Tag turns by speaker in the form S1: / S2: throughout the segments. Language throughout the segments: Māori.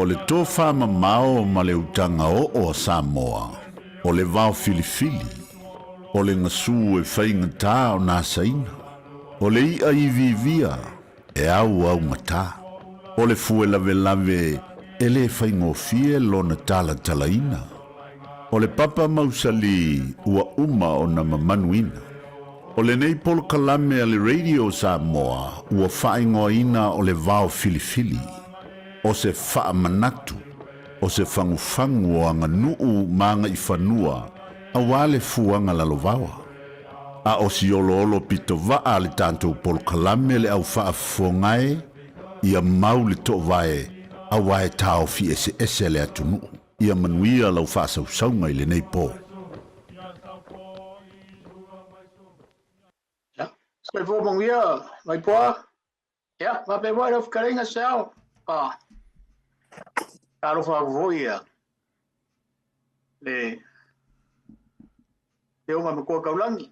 S1: le tofa mamao ma le utanga o Samoa, o le vao filifili, o le ngasu e whainga tā o nā saina, o le ia I vivia e au ngata, o le fue lave e le whaingo fie lona tala talaina, o le papa mausali ua uma o na mamanuina, o le nei polo kalame a le radio Samoa ua whaingoina o le vao filifili, o se wha manatu, o se fangu o anga nuu manga I whanua, a wale fuanga lalovawa. A o si olo pito waa le tanto polo kalame le au wha fongae, ia mau le to vae, a wae tau fi ese le atunu. Ia manuia lau wha sausaunga I le nei po.
S2: Skal vi få mange vai på? Ja, hvad blev det for kring af selv? Karo fa voia. Le unga me ko kaulangi.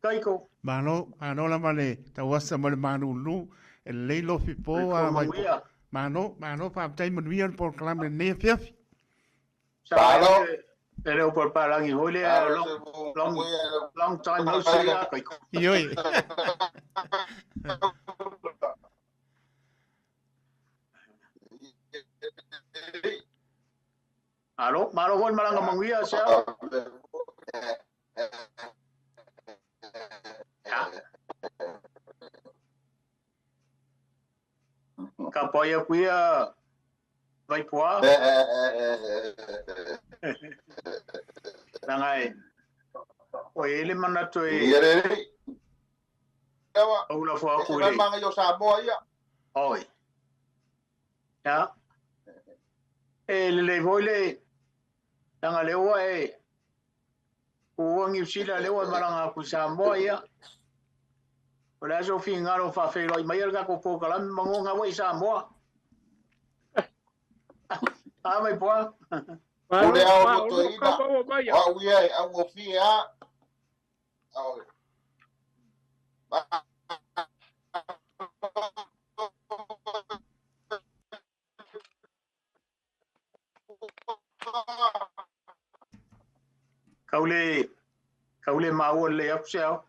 S2: Kaiko.
S3: Mano la male, ta wasa male manu lu, el leilo fipo a mano pa tai manuia por clamar ne fiaf.
S2: Mano. Pero por palangi hole long time no see ya kaiko.
S3: Yoi.
S2: Alo, maro hol malanga manguia sa. Kapoya kuia vai poa. Nangai. O ele manato e. O la fo ku le.
S4: Manga yo Samoa ia.
S2: Oi. Ya. Le voile. Tanga lewa e. Uang usila lewa maranga ku Samoa ia. Ola so fingaro fa fero mai alga ko ko kala mangonga wa Samoa. Mai poa.
S4: Ole au to ina. Au ia au fia. Au.
S2: Kaule mau le apsel.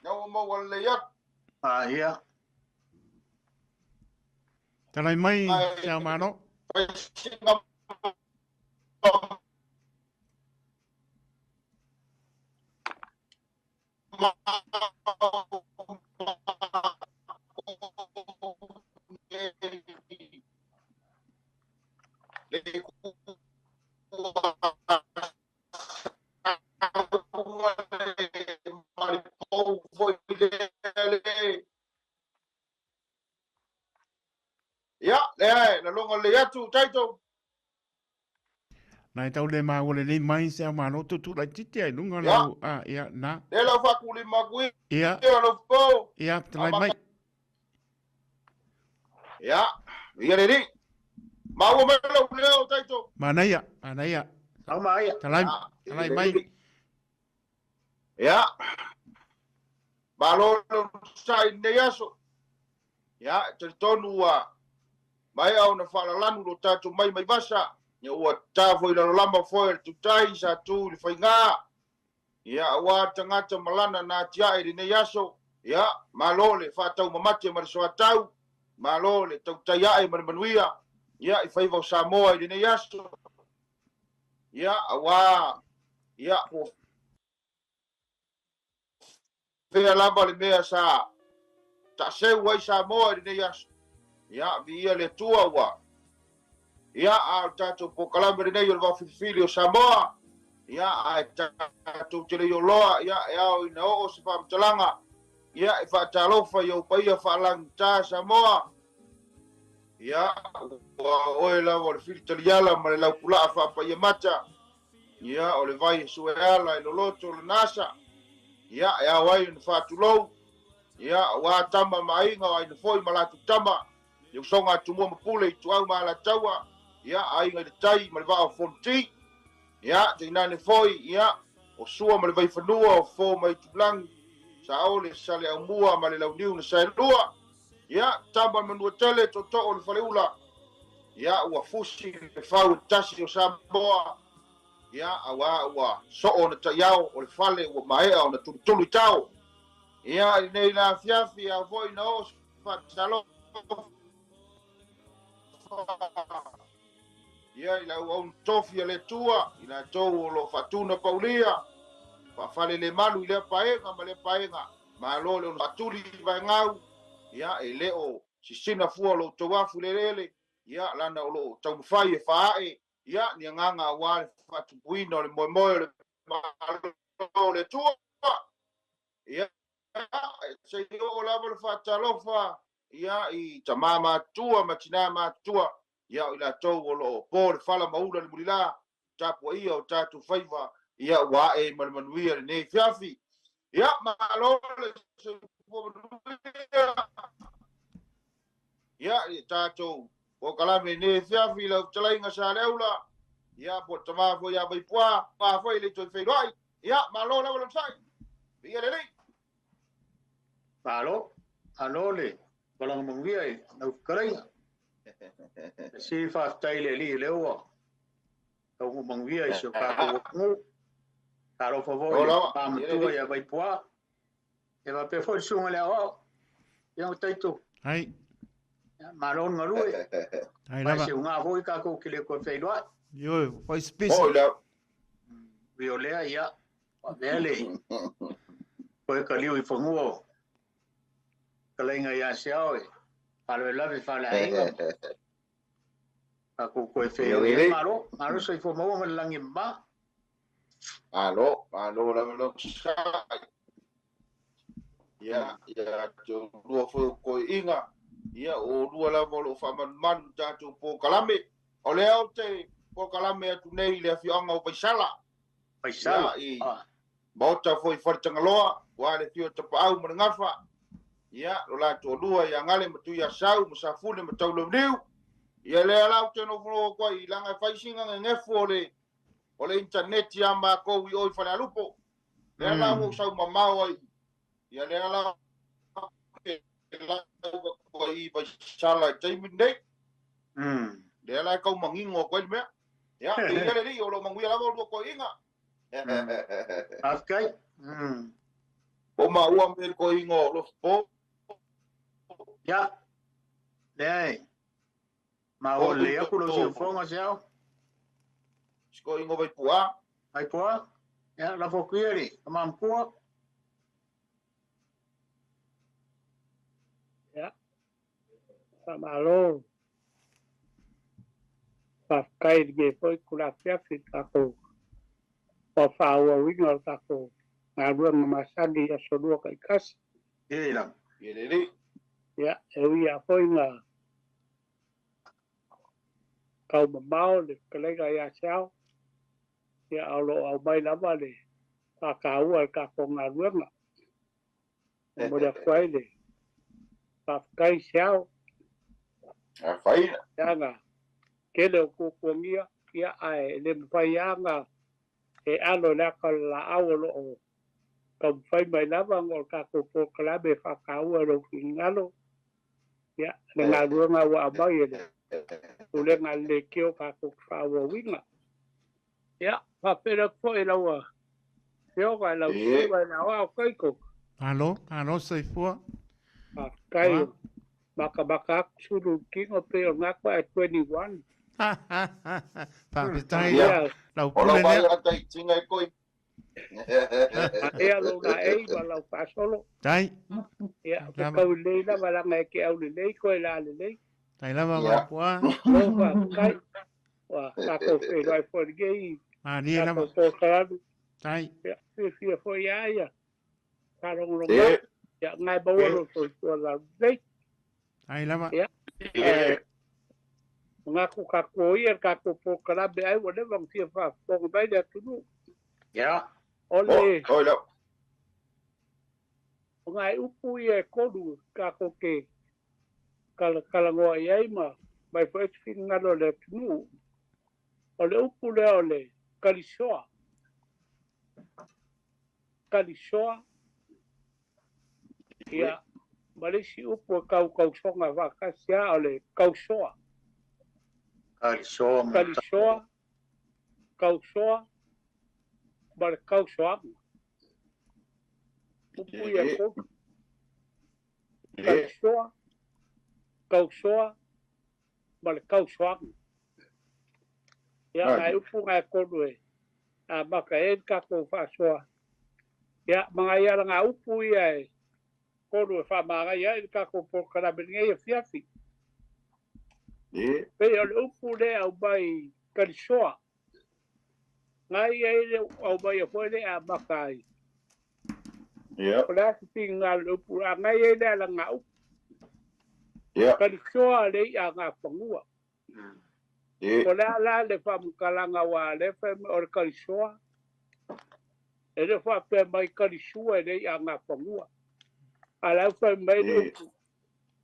S4: No mo wale ya.
S2: Ia.
S3: Talai mai, siya mano.
S4: Ya, le longa le atu taito.
S3: Nai tau le mau le mai siya mano tutu lai titi ai lunga lau. Ia, na.
S4: Le lau fakuli magui.
S3: Ia.
S4: Ia lo po.
S3: Ia, talai mai.
S4: Ya, ia le ri. Mau me lo leo taito.
S3: Manaya.
S2: Au mai.
S3: Talai mai.
S4: Ya. Balon sai ne yaso. Ya, tonu wa mai au na fala lanu lo tatu mai vasa. Ya ua tafo ila lamba foi tu tai sa tu li fainga. Ya wa tangata malana na tia i ne yaso. Ya, malole fa tau mamate mar so tau. Malole tau tai ai mar manuia. Ya i faiva Samoa i ne yaso. Ya wa ya ko Fea lamba le mea sa ta seu wai Samoa i ne yaso. Ya via le tua wa. Ya a tato po kalame nei o va filifili o Samoa. Ya a tato tele yo loa ya o ina o se fa mtalanga. Ya i fa talofa yo paia fa lang ta Samoa. Ya wa oela o le filitaliala ma le laupula fa paia mata. Ya o le vai sueala i loloto le nasa. Ya wai in fa tulo. Ya wa tama mainga wa in foi malatu tama. Yo songa tumo mapule tu au mala tawa. Ya ai ngai tai ma le va fonti. Ya te nane foi ya o sua ma le vai fanua o fo mai tu blang sao le sale au mua ma le launiu na sai lua ia tamba manua tele toto o le faleula ia ua fusi le fau tasi o Samoa ia ua so o na taiao o le fale ua maea o na tulutulu i tau ia i nei la fiafi a voi na o fatalo ia i lau au tofi a le tua i la tou o lo fatuna paulia fale le malu i le paenga ma le paenga ma lo le fatuli vai ngau ia e leo sisina fua lo towafu lelele ia lana o lo tau fai e fae ia ni nganga wa fatu buino le moe le malo le tua ia se o la vol fatalofa ia i tamama tua matina ma tua ia ila tau o lo por fala maula le mulila tapu ia o tatu faiva ia wa e manuia ne fiafi ia malo le ia i tātou o kalame ne fiafi lau talainga sa leula ia po tamafo ia vaipua pafo i le toi whairoi ia malo lau lau sai ia le lei
S2: Malo, le, walang mangia e, nau kareina. Si whaftai le li lewa. Tau mangia e so kako ngu. Karo favoi, pamatua ia vaipua. E wa pe foi sunga le awa. Ia o taito.
S3: Hai.
S2: Malo ngarue.
S3: Hai
S2: Mai
S3: lava.
S2: se unga hoi kako kile ko whairoi.
S3: Yo, foi spesi.
S4: o lau
S2: Violea ia. Wa vele. Koe kaliu I whangua. Kalenga ia siao e. Palo e lawe whale ainga. Kako koe wheo ia maro. Maro sa I whamau ma langi mba.
S4: alo lau sai ia jo lua fo ko inga ia o lua la mo fa man tātou po kalame o le au te po kalame atu nei le afionga o paisala
S2: Paisala.
S4: Bota foi fartangaloa wa le fio tapau mo ngafa ia lo la to lua ia ngale matu ia sau mo safune mo taulo niu ia le ala te no fo ko I langa faisinga ngefo o le internet ia ma ko I oi fa lupo le ala mo sau mamao ai ia le ala ko I paisala taiminde le ala ko mangingo ko me ia ia le ri o lo manguia la mo ko inga
S2: Afkai.
S4: o ma ua me ko ingo lo po
S2: Ya. Dei. Ma o le aku lo si fonga siao.
S4: ko ingo vai pua
S2: Ai poa. Ya la fokuiri. Amam pua.
S5: Ya. Samalo. Pakai ge foi kula fiafi kako. Pa faua winga kako. Ngarua masadi ya sodua kai kas.
S2: Ye la.
S4: ye le ri
S5: Ya, ewi foi nga. Kau mamau le kalega ya siao. Ya alo au mai lama le. Kakau al kako ngarua nga. Moda kwai le. Pakai siao.
S4: a fai
S5: Ya nga. Kele o kukungia. Ya ai le mwhai nga. E ano la ka la awolo o. Kam whai mai lama ngol kako po kalabe whakau alo fingalo. Ya, le ngā ruanga wa abai ele. Ule ngā le keo kako whaua winga. Ya, whapera ko e laua. Peo kai lau siwa e lau au kaiko.
S3: Alo, sei fua.
S5: Kai, maka suru kingo peo ngakwa e 21.
S3: Papitai,
S5: Ya,
S3: lau
S4: o lo
S3: pule
S4: vai
S3: lea.
S4: ata I tinga I koi
S5: e alo na e ma lau pasolo.
S3: Tai,
S5: Ya, kau leila malanga e ke au le lei ko e la le lei.
S3: tai lava
S4: Ya.
S3: mapua.
S5: O kai, wa kako e lai forgei.
S3: Mani lava.
S5: Kako po karadu.
S3: Tai,
S5: Ya, fia foi aia. Karong
S4: e
S5: rongo. Ya, ngai bawalo so la lei.
S3: tai lava.
S5: Ya. Ngaku kako ia kako po karabe ai whatever fia fa. Pong bai da tunu.
S2: Ya.
S5: Ole,
S4: o lo
S5: ngai upu ia kodu kako ke. Kala ngoa iai ma. Mai fo eti fin ngalo le tunu. Ole upu le ole. Kalisoa. ia malisi upu kau songa vakasia ole kau soa kalisoa kau soa bar kau soa upu ia ko kau soa bar kau soa ia ngai upu ngai kodue a maka ka ko fa soa ia mga ia nga upu ia kodu fa mga ia ka ko por kana benga ia fiafi pe ole upu le au bai kalisoa ngai ia au bai foi le a makai Ola tinggal upu ngai ia la nga upu kalisoa le ia nga pangua Ola la le fa mkalanga wa le fa or kalisoa ele fa pe mai kalisua le ia nga pangua ala fa mai upu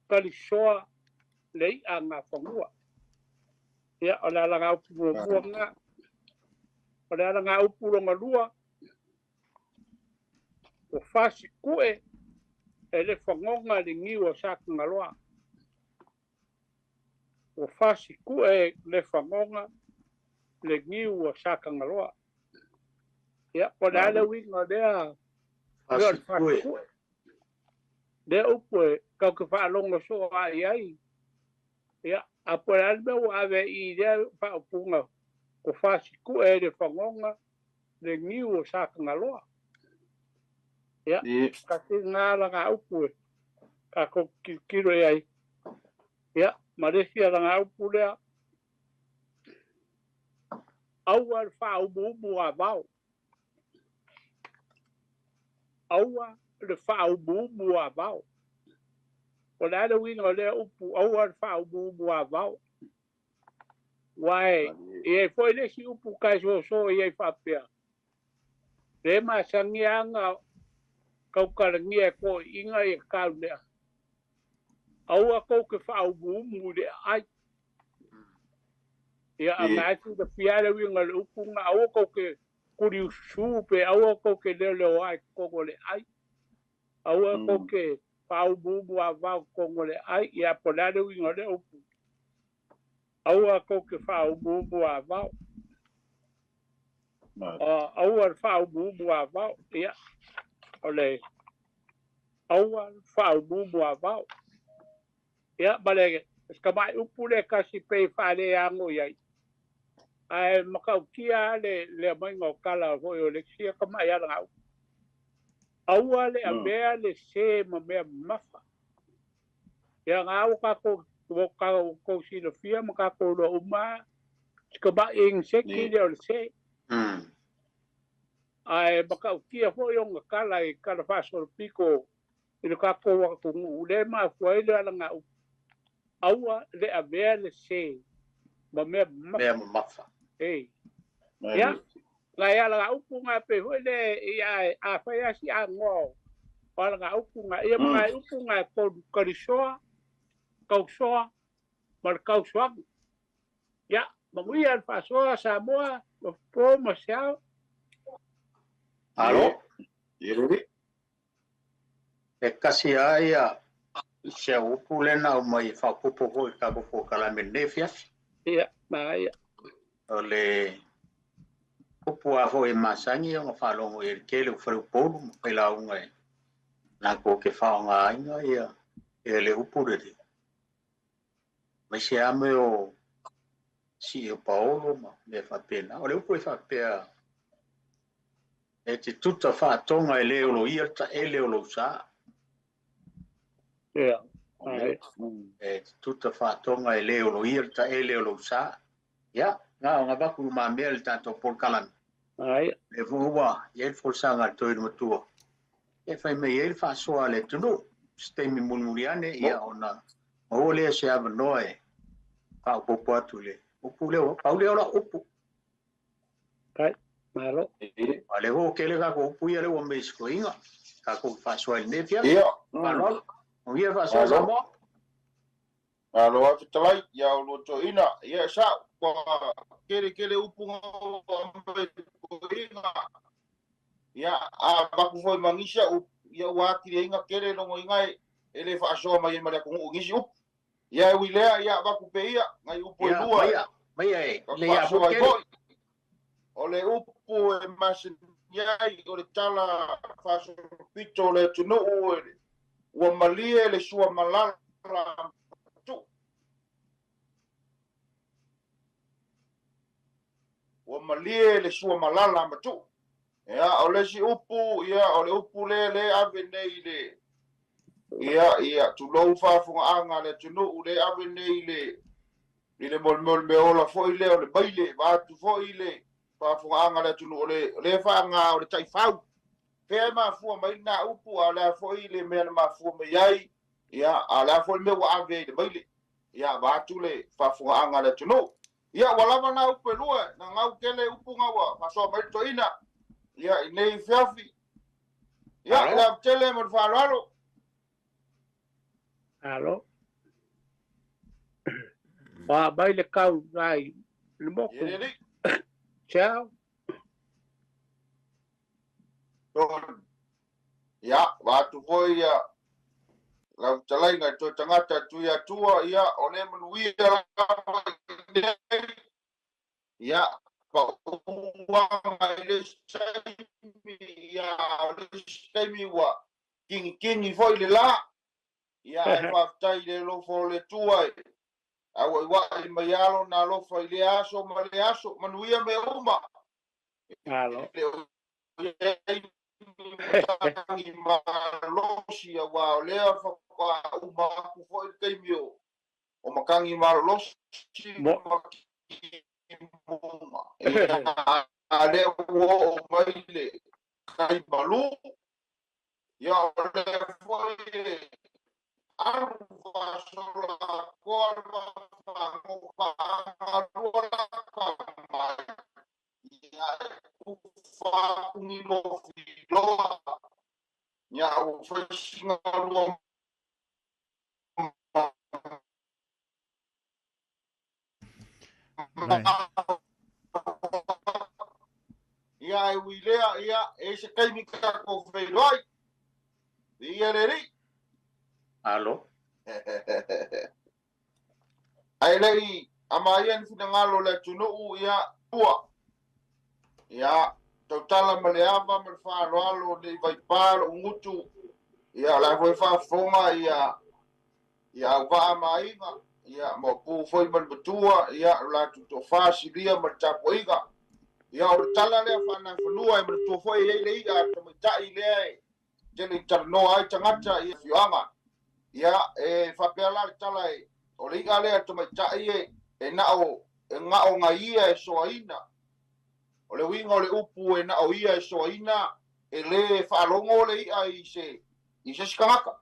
S5: kalisoa le ia nga pangua ia ola la nga upu buanga ola la nga upu longa lua o fasi kue ele fangonga le ngiwa sak ngaloa o fasi kue le fangonga le ngiwa sak ngaloa ia ola le winga dea fasi kue de upu kau ke fa longa so ai ia apola me wa ve i de fa upunga o fasi kue le fangonga le ngiwa sak ngaloa ia kasi ngala nga upu ka ko kiro ai ia Malaysia nga upu le awal fa ubu avau awa le fa ubu avau ola le winga le upu awal fa ubu avau wai e foi le si upu ka so e fa pia le ma sangianga kau karangia ko inga e kaunea. Aua kau ke whao muumu le ai. Ia a ngāti da whiara winga le upunga, aua kau ke kuri usupe, aua kau ke leo ai kongo le ai. Aua kau ke whao muumu a wau kongo le ai, ia ponare winga le upu. Aua kau ke whao muumu a wau. Aua whao muumu a wau, ia. Ole aua fau bubu avau ia bale skabai upule kasi pe fale ango ia ai makau kia le mai ngokala ho yo le sia kama ia ngau aua le amea le se mame mafa ia ngau ka ko si le fia maka ko lo uma skabai ing seki le se ai makau kia ho yo ngakala i kala faso piko i ka ko ko le ma foi le ala ngau aua le avea le se ma me mafa ya la ya la upu nga pe ho le ia a fa ya si ango ala nga upu nga ia ma upu nga ko karisoa kausoa mar kausoa ya ma wi al faso Samoa po ma sia
S2: Alo? E kasi aia se upu le na mai fa pupo ho ka ko kala menefia.
S5: Ia, mai.
S2: Ole upu a ho e masangi o fa longo e kele fru polu pe la unga. Na ko ke fa nga inga ia e le upu de. Mai se ame o si o Paolo ma me fa pena. Ole upu e fa pena. E te tuta fa tonga e leo lo irta e leo lo sa.
S5: Ia.
S2: E te tuta fa tonga e leo lo irta e leo lo sa. Ya, nga baku ma mel tanto por kalan.
S5: Ai.
S2: E voa, e fo sanga to no tuo. E fai me e fa so ale tuno. Stemi mulmuriane ia ona. O le se ave noe. Fa popo atule. Upu leo, paule ora upu.
S5: Kai. Malo.
S2: Ale ho kele ka ko puia le o mesko inga. Ka ko fa so el nefia.
S4: Ia.
S2: Malo. O ia fa so mo.
S4: Alo atu talai ya lo to ina ia sa ko kele upu inga. Ya a baku foi mangisa ia wa ki inga kere no ngai ele fa so mai mai ko ngisi up ia wilea ia ba ku pe ia ngai upu e lua
S2: mai le ia po ke
S4: ole upu e masin ia o le tala fa so pito le tunu o malie le sua malala tu o malie le sua malala matu ia ole si upu ia ole upu le ave nei le ia tu lo fa fu anga le tunu le ave nei le mol me ola fo ile ole baile va tu fo ile fa fu anga le tunu le fa nga ole tai fau pe ma fu mai na upu ala fo ile me ma fu me yai ia ala fo me wa ave le baile ia va tu le fa fu anga le tunu ia wala na upu lua na ngau kele upu ngawa fa so mai to ina ia nei fiafi ia la tele mo fa lalo
S5: alo wa bai le kau nai le mo ciao
S4: ia va tu foi ia la talai ngai to tangata tu ia tua ia one manuia ia pa uang ile sai ia sai mi wa king foi le la ia fa tai le lo fo le tua au wa mai alo na lo fa ile aso ma le aso manuia me uma
S5: alo
S4: i malosi a wa lea fa uma ku foi kai mio o makangi malosi ale wo maile kai balu ya le foi arva sola corva fa mo pa ya fa unilo filo ya o fashinga lo ya wilea ya ese kai mi ka ko feloi ia leri
S2: alo
S4: ai lei amaien finangalo le tunu ia tua ia totala maleava me fa alo de vai par ngutu ia la foi fa fonga ia va mainga ia mo ku foi man betua ia la tu fa silia ma tapoiga ia o tala le fa na funua e tu foi le ia to mai le jeli tarno ai tangata ia fianga ia e fa pela tala o le gale to mai e na o nga o nga ia e soina o le winga o le upu e na o ia e soina e le fa longo le ia i se skaka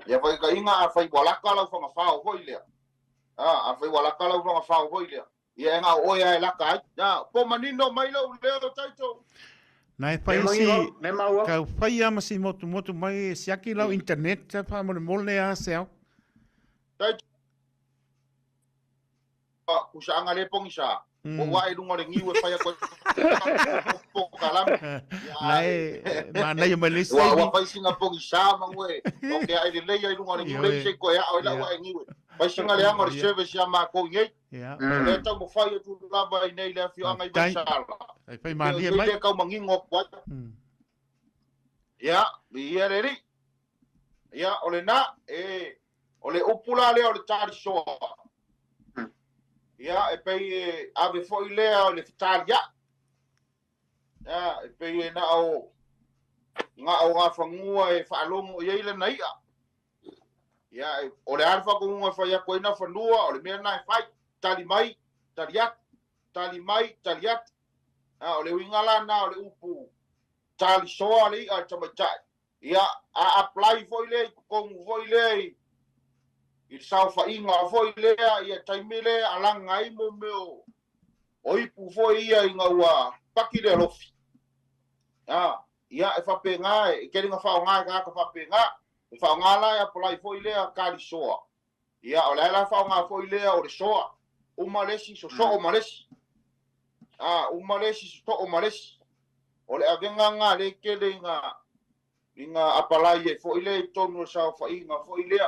S4: ia vai ka inga fa iguala kala fa fa o ile a fa iguala kala fa o ile ia nga o ia la ka ya po manino mai lo le taito
S3: nai pai si ka fai ama si motu mai si aki lau internet ta pa mo le a seo
S4: taito kusanga le pongisa o wai lungo le ngiwe fa ya ko po kalam
S3: nai mana yo mele si
S4: wa fa singa pongisa mangwe o ke ai le ai lungo le ngiwe se ko ya o la wa ngiwe fa singa le amor service ya ma ko ngai
S3: ya
S4: le ta mo fa yo tu la ba nei le fi anga i sala
S3: ai pai mani mai
S4: ka mangingo kwa ya bi eri ya ole na ole upula le ole tar so ya e pei ave foi lea o le fitalia ya e pei na o nga fangua e falongo ye ile na ya o le alfa ko nga fa ya ko ina fanua o le mena na fai tali mai taliat o le wingala na o le upu tali so ali a tamatai ya a apply foi le ko foi le il saufa inga foi lea ia taimile alanga i mo meo o ipu foi ia inga ua paki le lofi ia e whapenga e keringa whaonga ka whapenga e whaonga la ia polai foi lea kari soa ia o leila whaonga foi lea o le soa umalesi so umalesi umalesi so umalesi o le avenga nga le kele nga inga apalai e fo ile tonu sa fa inga fo ile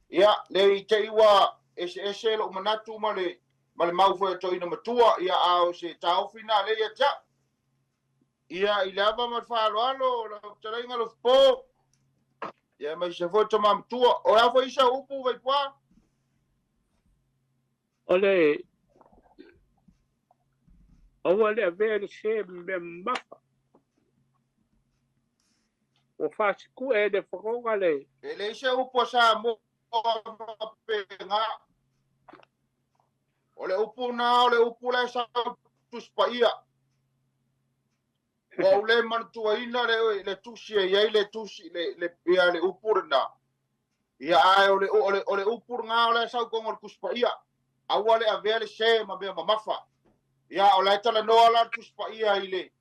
S4: ia le te iwa ese lo manatu male mau fo to ina matua ia ao se tau fina le ia ta ia ilava ma fa lo tala inga lo po ia mai se fo to mam tua o a fo isa upu vai pa
S5: ole a vele se me mapa o fasi ku e de fokonga le
S4: ele se upu sa mo penga ole upu la sa tus pa ia wa ule man tua ina le tusi e le tusi le ia le upurna ia ai ole upurna ole sa kongol kuspa ia awale avele se ma be mafa ia ole tala no ala tuspa ia ile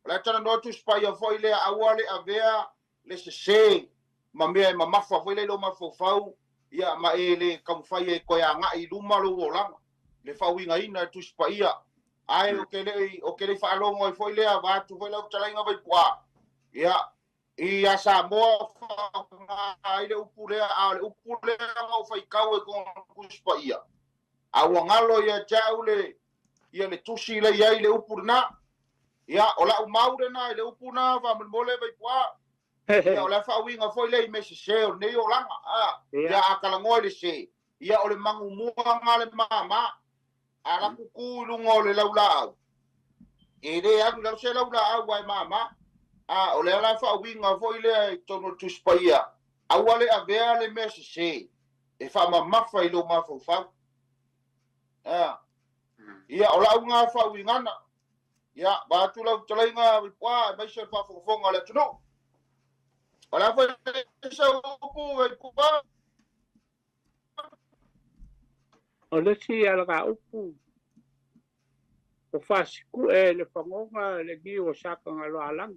S4: ole tala no tuspa ia fo ile awale avea le se ma me mafa fo ile lo mafofau ia ma ele kam fai e ko ya nga i luma lo ola le fawinga ina tuspa ia ai o kele fa longo foi le ava tu foi la tala inga vai kwa ia sa mo ai le upule mo fai kau con kuspa ia awangalo ia jaule ia le tusi le ia le upurna ia ola umaure na le upuna va mole vai kwa ia ola fa winga foi le me se o ne o langa ia akala ngoi se ia ole mangu mua ngale mama ala kuku lungo le laula ere aku la se laula wai mama ole ala fa winga foi le tono tuspaia awale avea le message e fa mama fa ilo ma fa ia ola unga fa wingana ia ba tu la tlainga wa ba se fa fonga le tuno ola fa se upu e kuba
S5: ole si ala ka upu o fasi ku e le fangonga le gi o saka ngalo alang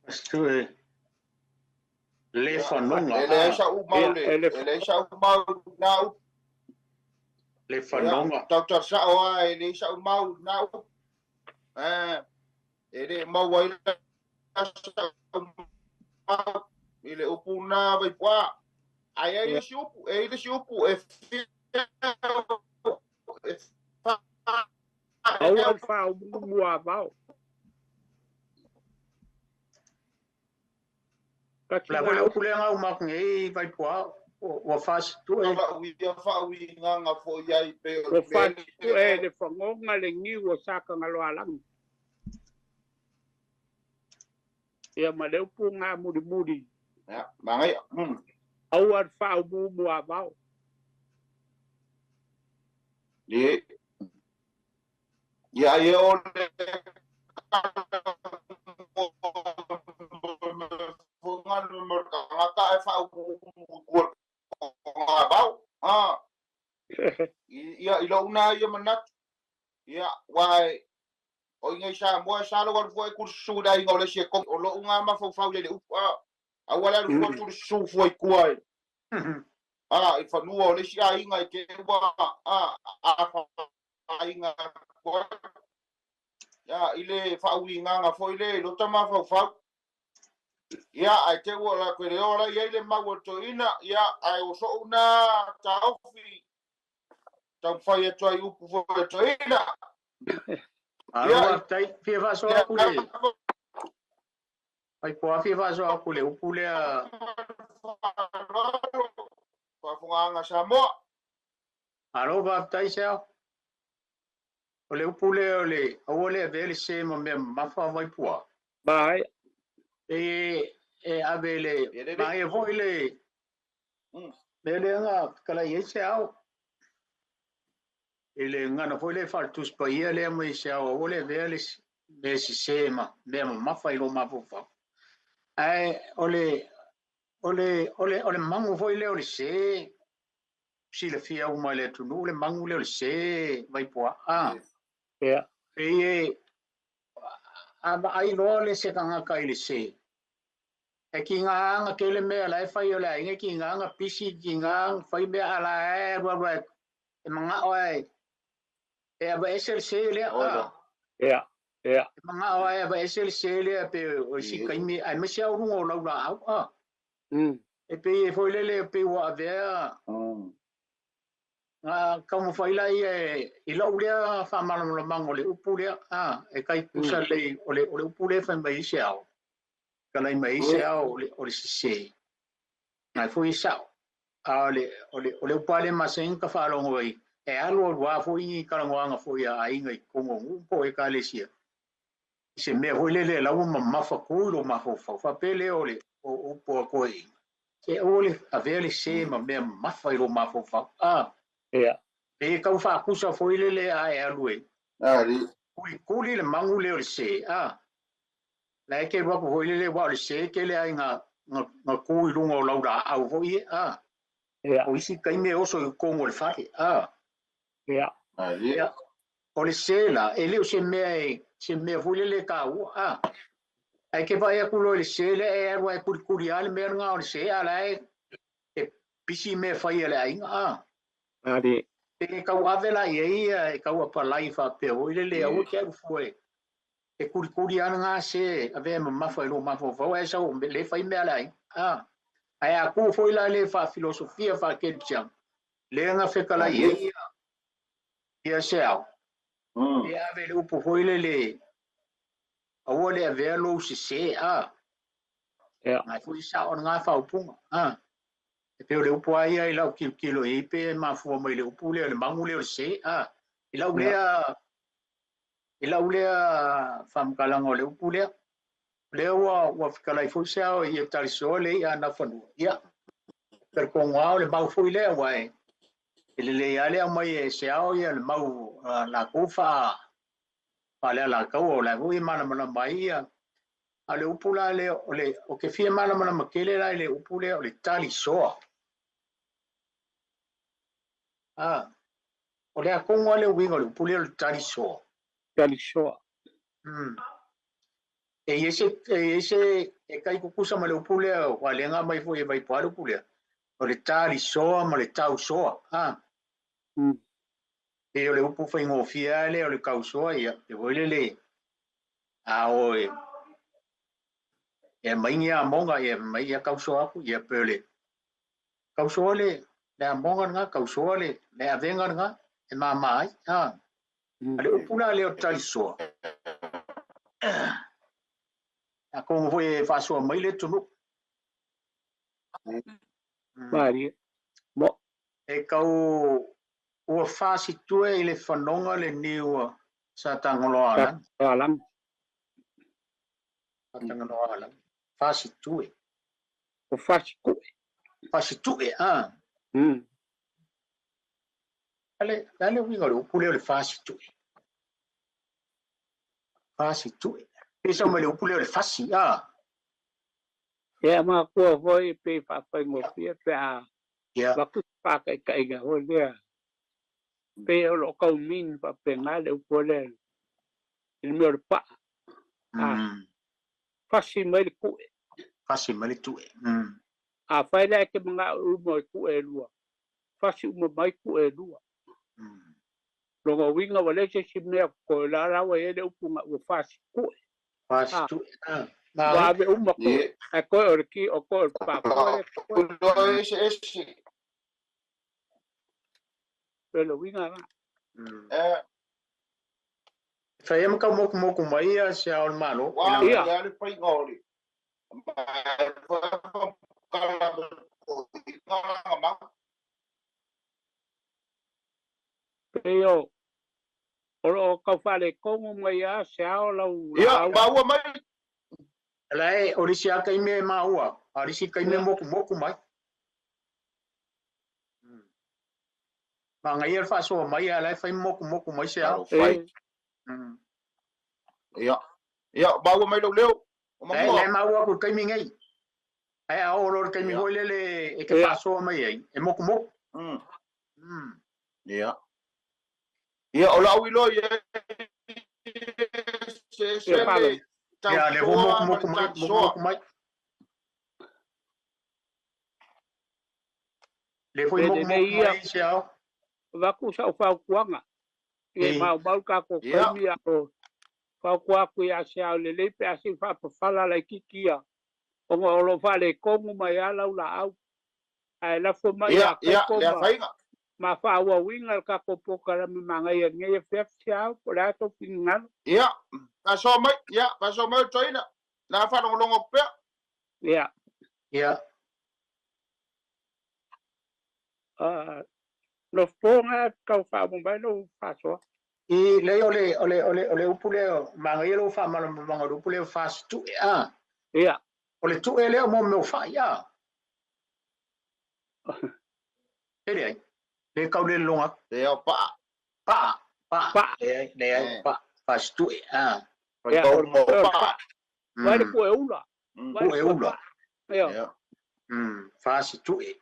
S2: Astu le fanonga
S4: ele sa u maule ele sa u mau na
S2: le fanonga
S4: Dr. sa o ele sa u mau na ele mau wai ele upu na vai kwa ai ele si upu e
S5: au fa o mua vao
S2: la vola upule nga umak ngai vai kwa o fas tu e
S4: fa wi nga fo yai pe
S5: o fasi ku e le fangonga le gi o saka ngalo alang ia ma le upu nga muri
S4: ya mangai
S5: au ar fa o mua vao
S4: le ya yo fungan merka e fa ku ngabau ia ilo una ia manat ia wai o ngai sa mo sa lo foi kursu dai ngole se ko lo unga ma fo fa le awala lu tu su foi kuai i fa nuo le si ai ngai ke wa inga ya ile fa winga nga foi le lo tama fa ia ai te wala ko le ora ia ile mago to ina ia ai o so una taofi tam fai e toi upu fo to ina
S2: ia tai fie va so kule ai po fie va so kule upule
S4: fa funga sa mo
S2: alo va tai sa ole upule ole vele se mo me mafa vai po
S5: bai
S2: avele mai voile bele nga kala yese au ele nga no voile faltus pa ele mai se au ole vele me sistema me mafa ilo mafa ai ole mangu voile ole se si le fia uma le tu no le mangu le se vai po
S5: ia
S2: ai lo le se kanga kai le se e ki nga kele me ala fai ola inge ki nga pisi ki nga fai be ala wa e manga oi e aba esel se le
S5: ia Ia.
S2: Mga awa ba sele pe o si kaimi ai mesi au rungo lau la au. E pe foi lele pe wa avea. Nga kamu faila i lau lea fa malama mango le upu lea e kai kusa le ole upu le fa mai se au. Kalai mai se au ole se. Ngai foi sao. Ole upale maseng ka fa longo ai. E alo wa foi ka longa foi ai ngai kongo upo e ka le sia. Se me foi lele lau ma fa kulo ma fa pele ole o upo ko i. Se ole avele se ma me ma fa ilo ma fa
S5: Ia.
S2: E kau fa kusa foi lele a e alue.
S4: Ari.
S2: Kuli le mangu le o se La ke wa foi lele wa le se ke le ai nga kui lunga o lauda au foi
S5: Ia.
S2: O isi kai me oso i kongo le fai
S5: Ia.
S4: Ari.
S2: O le se la e le o se me foi lele ka u Ai ke vai akulo le se le e arwa e kuri ale me nga o le se ala e pisi me fai ele ai
S5: Ari.
S2: E kau avela ia e kau apalai fa pe o ile le au ke foi e kuri ana nga se ave ma fa lo ma fo e sa o le fai me ala ai a ku foi la le fa filosofia fa ke tchang le nga fe kala ia se au e ave le upo foi le o le ave lo se
S5: Ia.
S2: nga foi sa on nga fa upunga e pe le upo ai ai lau kilo e pe ma fu mai le upo le mangu le se i lau lea whamkalango le upu lea wa whikalai fui sao i e tariso le i ana whanua ia per ko ngao le mau fui lea wai i le ale au mai e se ao ia le mau la kufa pa lea la kau o la hui mana mai ia a le upu la le o ke fia mana makele la le upu lea o le talisoa o le akongo le wingo le upu lea o le talisoa
S5: Talisoa.
S2: E ese kai kukusa ma le upule wa le nga mai foi vai paru pule o le tali soa ma le tau soa e o le upu foi ngofia le o le kau soa ia e voi le o e mai ngia monga e mai ia kau soa ku ia pele kau soa le monga nga kau soa le avenga nga e mamai le upula le o tali soa a ko foi fa so mai le tunu
S5: Mari. Mo.
S2: e kau ua fasi tue i le whanonga le niua sa tangoloa alang.
S5: Alang.
S2: Sa tangoloa alang. Fasi tue.
S5: O fasi tue.
S2: Fasi tue, Ale winga le upule le fasi tue. Fasi tue. Pesa ma le upule le fasi,
S5: Ia ma kua foi pe pa ngofia pe
S2: Ia.
S5: Baku pa kai ga ho dia. Pe o lo kau min pa pe nga le upole. Il meu pa. Fasi mai ku.
S2: Fasi ma le tue.
S5: A fai la ke mga umo ku e lua. Fasi umo mai ku e lua. Longa winga wale se simne ko la la wa ele upunga o fasi ku.
S2: Fasi tue.
S5: Wa be umo ko. A ko orki o ko pa ko.
S4: Esse.
S5: Pero winga na.
S2: Fai am ka moku mai a se ao malo.
S4: Wa ia le pai ngoli.
S5: Pero o ka fale como mai a se ao lau.
S4: Ia ba wa mai.
S2: Lai orisi a kai me maua. Orisi kai me moku mai. Ma ngai er fa so mai ala fai moku mai se ao.
S4: Ia ba wa mai lo leo.
S2: Lai maua ku kai mi ngai. Ai a oro kai mi hole le e ke fa so mai ai. E moku.
S4: Ia. Ia ola wilo ye. Se
S2: Ya le moku mai. Le foi moku mai se ao.
S5: Vaku sa fa kuanga. E mau ka ko mi a Whakua kui a se au le leipe a si whapawhala lai kikia. O ngā olo whale kongu mai alau la au. Ai la fo mai a kako
S4: le
S5: ma.
S4: fainga
S5: Ma whaua winga al kako pokara mi manga ia ngai whewhi au. Ko le ato pingan.
S4: ia ka so mai toina na fa longo pe
S5: Ia.
S2: Ia.
S5: No fonga kau whaamumbai no whasoa.
S2: I le ole upule manga yelo fa mala manga upule fast tu a.
S5: Ia.
S2: Ole tu ele mo me fa ya. Ele le kau le longa
S4: le pa
S2: pa le pa fast tu a.
S5: Ia.
S4: pa
S5: Vai ku e ula.
S2: Ku e ula.
S5: Ia.
S2: Fast tu e.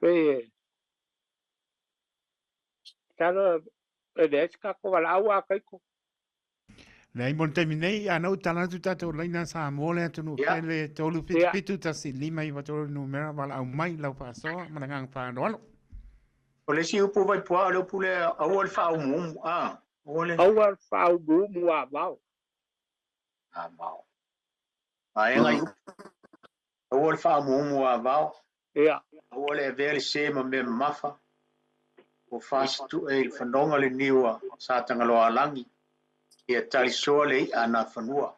S5: Pe. Tara e des ka ko wala au a kai ko.
S3: Nei mon terminei ana utala tu tato leina sa mole tu
S2: Yeah.
S3: le tolu
S5: Yeah.
S3: pitu ta si lima i wato numera wala au mai lau paso manangang pa no.
S2: Ole si upu vai pua le upule a ol fa mu a. Ole
S5: Au al fau bu mu a mau.
S2: a mau. Ai ngai. Ol fa mu a mau.
S5: Ia.
S2: Ole vele se ma me mafa. O fast tu e fanonga le niwa sa tanga lo alangi. Ia tali soa le ana fanua.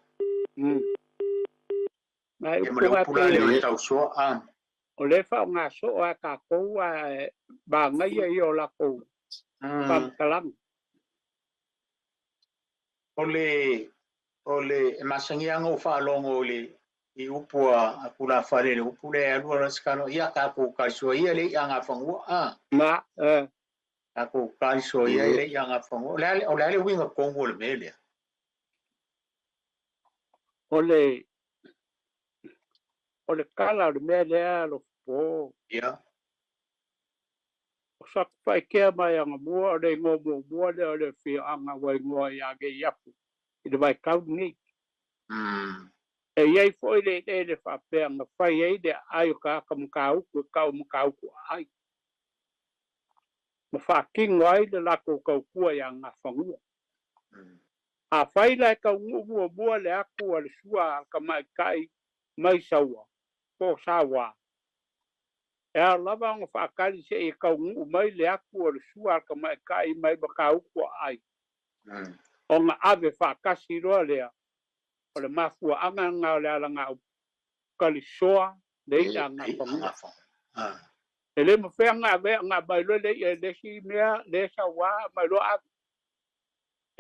S5: Mai
S2: Ia ma le upula le tau soa a.
S5: o le fa nga so a ka ko a ba nga ye o la ko pam kalam
S2: Ole masangianga o fa longo le I upua akula fare le upule alu la skano ia ka ko ka so ia le anga fangu a.
S5: ma
S2: Ka ko ka so ia le anga fangu. Le winga kongo le mele.
S5: o le kala le me le lo po
S2: Ia.
S5: o sa fa ke mai anga mo le ngo mo le fi anga wa ngo ya ge ya I le vai ka ni e ye fo le fa pe anga fa ye de ai ka kam ka ku ai ma fa king wai le la ko ku ya nga fangu a fai la ka mo le aku le sua ka mai kai mai sawa po sawa e lava ngo fa kali se e ka mai le aku le sua ka mai kai mai ba ka ku ai o nga ave fa kasi ro le o le mafu anga nga le ala nga kali soa le ita nga fangu ele mo fe nga ve nga ba lo le si mea le sawa mai lo a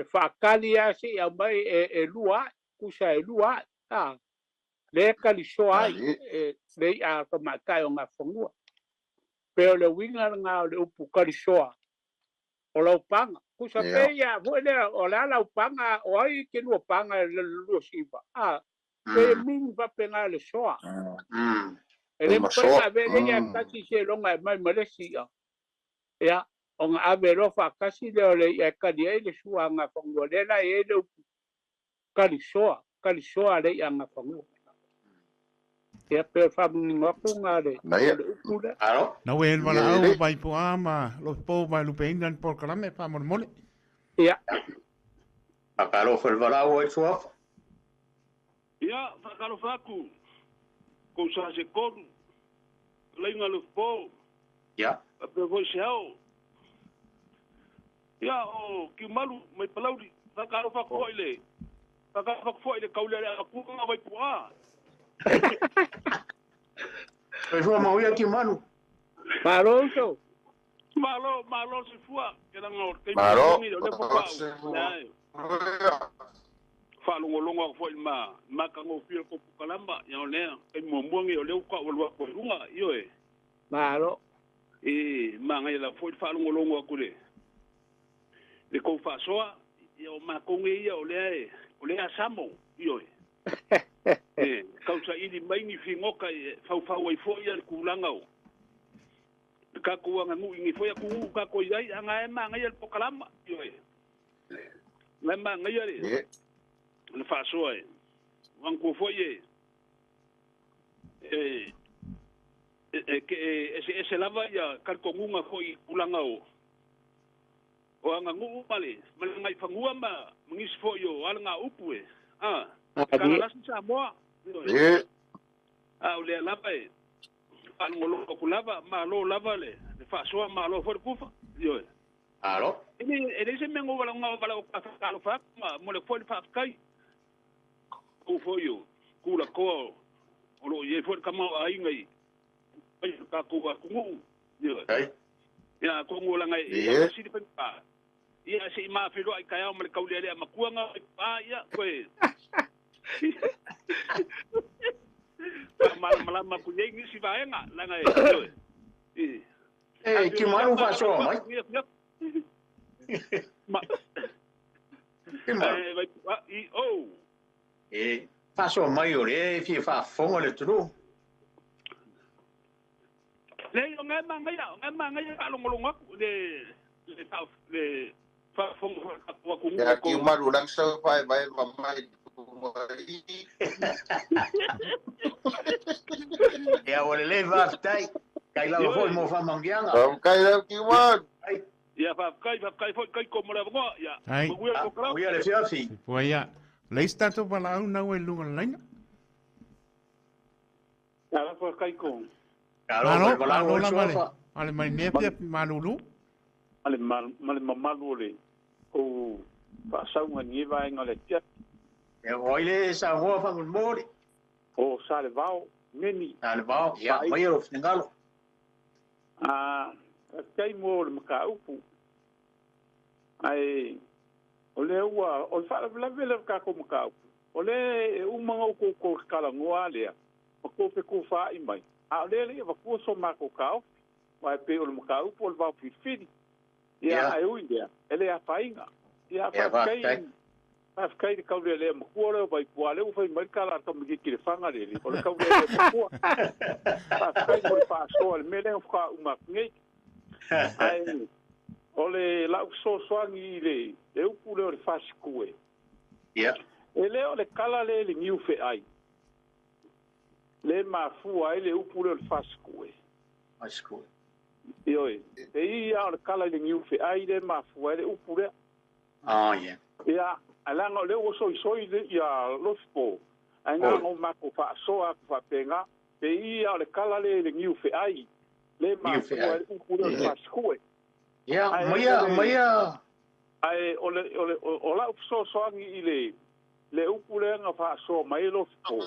S5: e fa kali a si a mai e lua kusa e lua a le kali soa le a ka mai kai o nga fangu pero le winga nga le upu kali soa o lo panga kusa pe ya vo le o la panga o ai ke no panga le lo siva a pe min va pena le soa ele pena ve le ya kasi se lo nga mai Malaysia ya o nga ave lo fa kasi le ya ka dia le sua nga fangu le la e le kali soa le ya nga fangu ya pe fa ni ko nga le
S2: Aro.
S3: Na we wala au vai po ama lo po vai lu pendan por kalame pa mo mole.
S5: ya
S2: Akalo fo vala o e soa.
S6: Ia, whakaro whaku. Ko sa se koru. Leinga le po.
S2: Ia.
S6: Pe voi se hao. Ia, o ki malu mai palauri. Whakaro whaku oile. Whakaro whaku oile kaulere a kuka vai pua.
S2: E fo ma uia ki manu.
S5: Malo so
S6: Malo se fua. Kera ngor.
S4: Malo.
S6: Le po Whalongolonga ko ma makango fio ko pukalamba ya ole kai momongi ole ko walwa ko runga yo
S5: malo
S6: manga la fo whalongolonga ko le ko fa soa yo makongi ya ole asamo yo kausa ili mai ni fingoka fa wai fo ya kulanga o ka ko nga ngu ngi fo ya ku ka ko yai anga manga ya pukalamba yo la manga ya le fa soa wan ko foye se lava ia kalkongunga ko I kulanga o anga ngu male ngai fangua ma mngis fo yo alanga upu kala la sa mo le lava al ngolo ko lava ma lo lava le fa so ma lo for kufa yo
S2: alo
S6: ele se mengo wala ngala ka lo fa ma mo le fo fa kai ku fo yo kula ko o lo ye fo kama ai ngai ka ku ngu yo ya ko ngola ngai ya si pe pa ia si ma filo ai kai o le kaulele ma kuanga ya ko malama ku yengi si vaenga langa
S2: ki malu fa so mai fa so mai o le fi fa fongo le tru
S6: le yo ngama ya alongolonga le tau le fa fongo wa ku
S4: ya ki malu lang so pai mai
S2: ya o le va tai kai la fo mo fa mangianga
S4: kai la ki man
S6: ya fa kai fo kai ko mo la ngo ya
S2: o ya le fiafi
S3: Foi ya. Leis tanto para un no el lugar laina.
S6: ya fa kai ko
S2: claro
S3: la male. Ale mai nepia malulu.
S6: ale malu le o fa saunga ni vai ngale tia
S2: e oile sa ho fa un mori
S6: o sale vao neni
S2: al va ya mai o fingalo
S6: kai mo le maka upu ai ole ua o fa la vele ka ko maka upu ole manga ko kala ngoa le ko pe ko fa I mai le va ko so ma ko ka vai pe o maka upu o va fifidi ya ai u ya ele a fainga ya fa kai ka le mo ko le vai poale u fai mai kala to mi ki le fanga le o le ka le ko fa kai mo fa so le mele fa uma ngai ai ole la so swangi le upu le fa skue
S2: ya
S6: ele o le kala le ngiu fe ai le ma fu ai le upu le fa skue
S2: asko
S6: io e ia o kala le ngiu fe ai le ma fu ai le upu le
S2: ya
S6: ia alanga le o so le ia lo spo anga o ma ko fa so a fa penga e ia o le kala le ngiu fe ai le ma fu ai upu le fa skue
S2: ya mai
S6: ai o la so angi le upu le nga fa so mai lo spo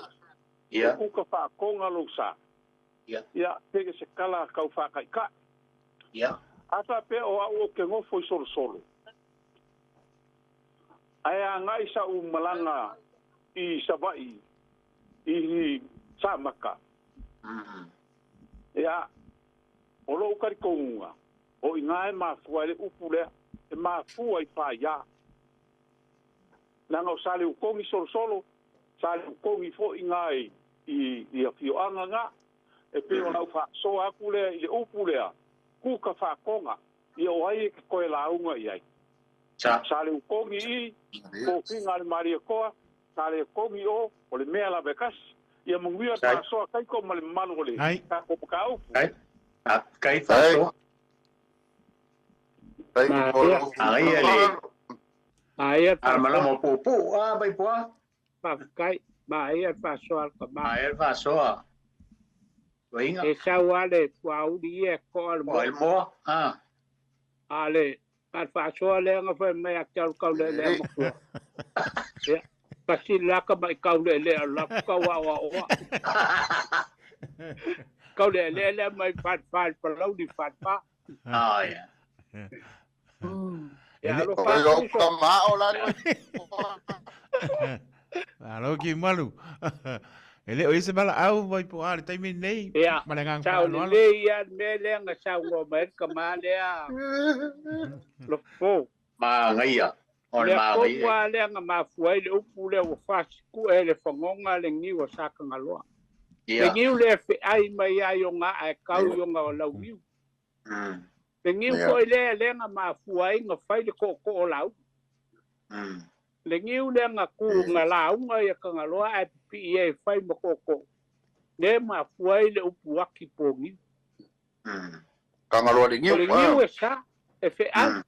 S2: ya
S6: ku ka fa konga lo sa ya pege se kala ka fa ka
S2: ya
S6: ata pe o ke ngo foi solo ai anga isa malanga I savai I samaka ya o lo ka konga o inga ma fuale upu le ma fuai fa ya nanga sale u kongi solo sale u kongi fo ingai I fio anga e pe o fa so akule I upu le ku ka fa konga I o ai ko la unga ai sale u kongi ko kinga le maria ko sale kongi o le mea la bekas ia mungia ta so kai ko mal malu le ka ko ka u
S2: kai fa so
S5: ai
S2: armala mo pupu bai po
S5: pa kai ai fa so al ka
S2: ai fa so Venga.
S5: E sa wale kwa udi e ko al
S2: mo
S5: ale al fa so le nga fa me ak tal ka le mo ko ya pasi la ka mai ka le la ka wa ka le mai fat pa lo di fat pa
S2: ya
S5: ya lo
S4: ko
S5: fa
S4: ka ma o la
S3: Alo ki malu. Ele o ise mala au vai po ar tai me nei.
S5: Ya.
S3: Malangang
S5: Sa le ya me le nga sa ngo me ka ma le a. Lo po.
S2: Ma ngai ya. O
S5: Le
S2: ma
S5: po
S2: ngai.
S5: wa le nga ma fuai le upu le o fa ku e le fongonga le ngi o sa ka ngaloa. Le ngi le fe ai mai ai o nga ai ka o nga o lau yu. Le ngi ko le nga ma fuai nga fai le ko o lau. Le ngi le nga ku nga lau nga ya ka ngaloa ai pi e fai mo ko. Le ma fuai le upu aki po ngi.
S4: Kanga loa
S5: O le ngiu e sa, e fe an.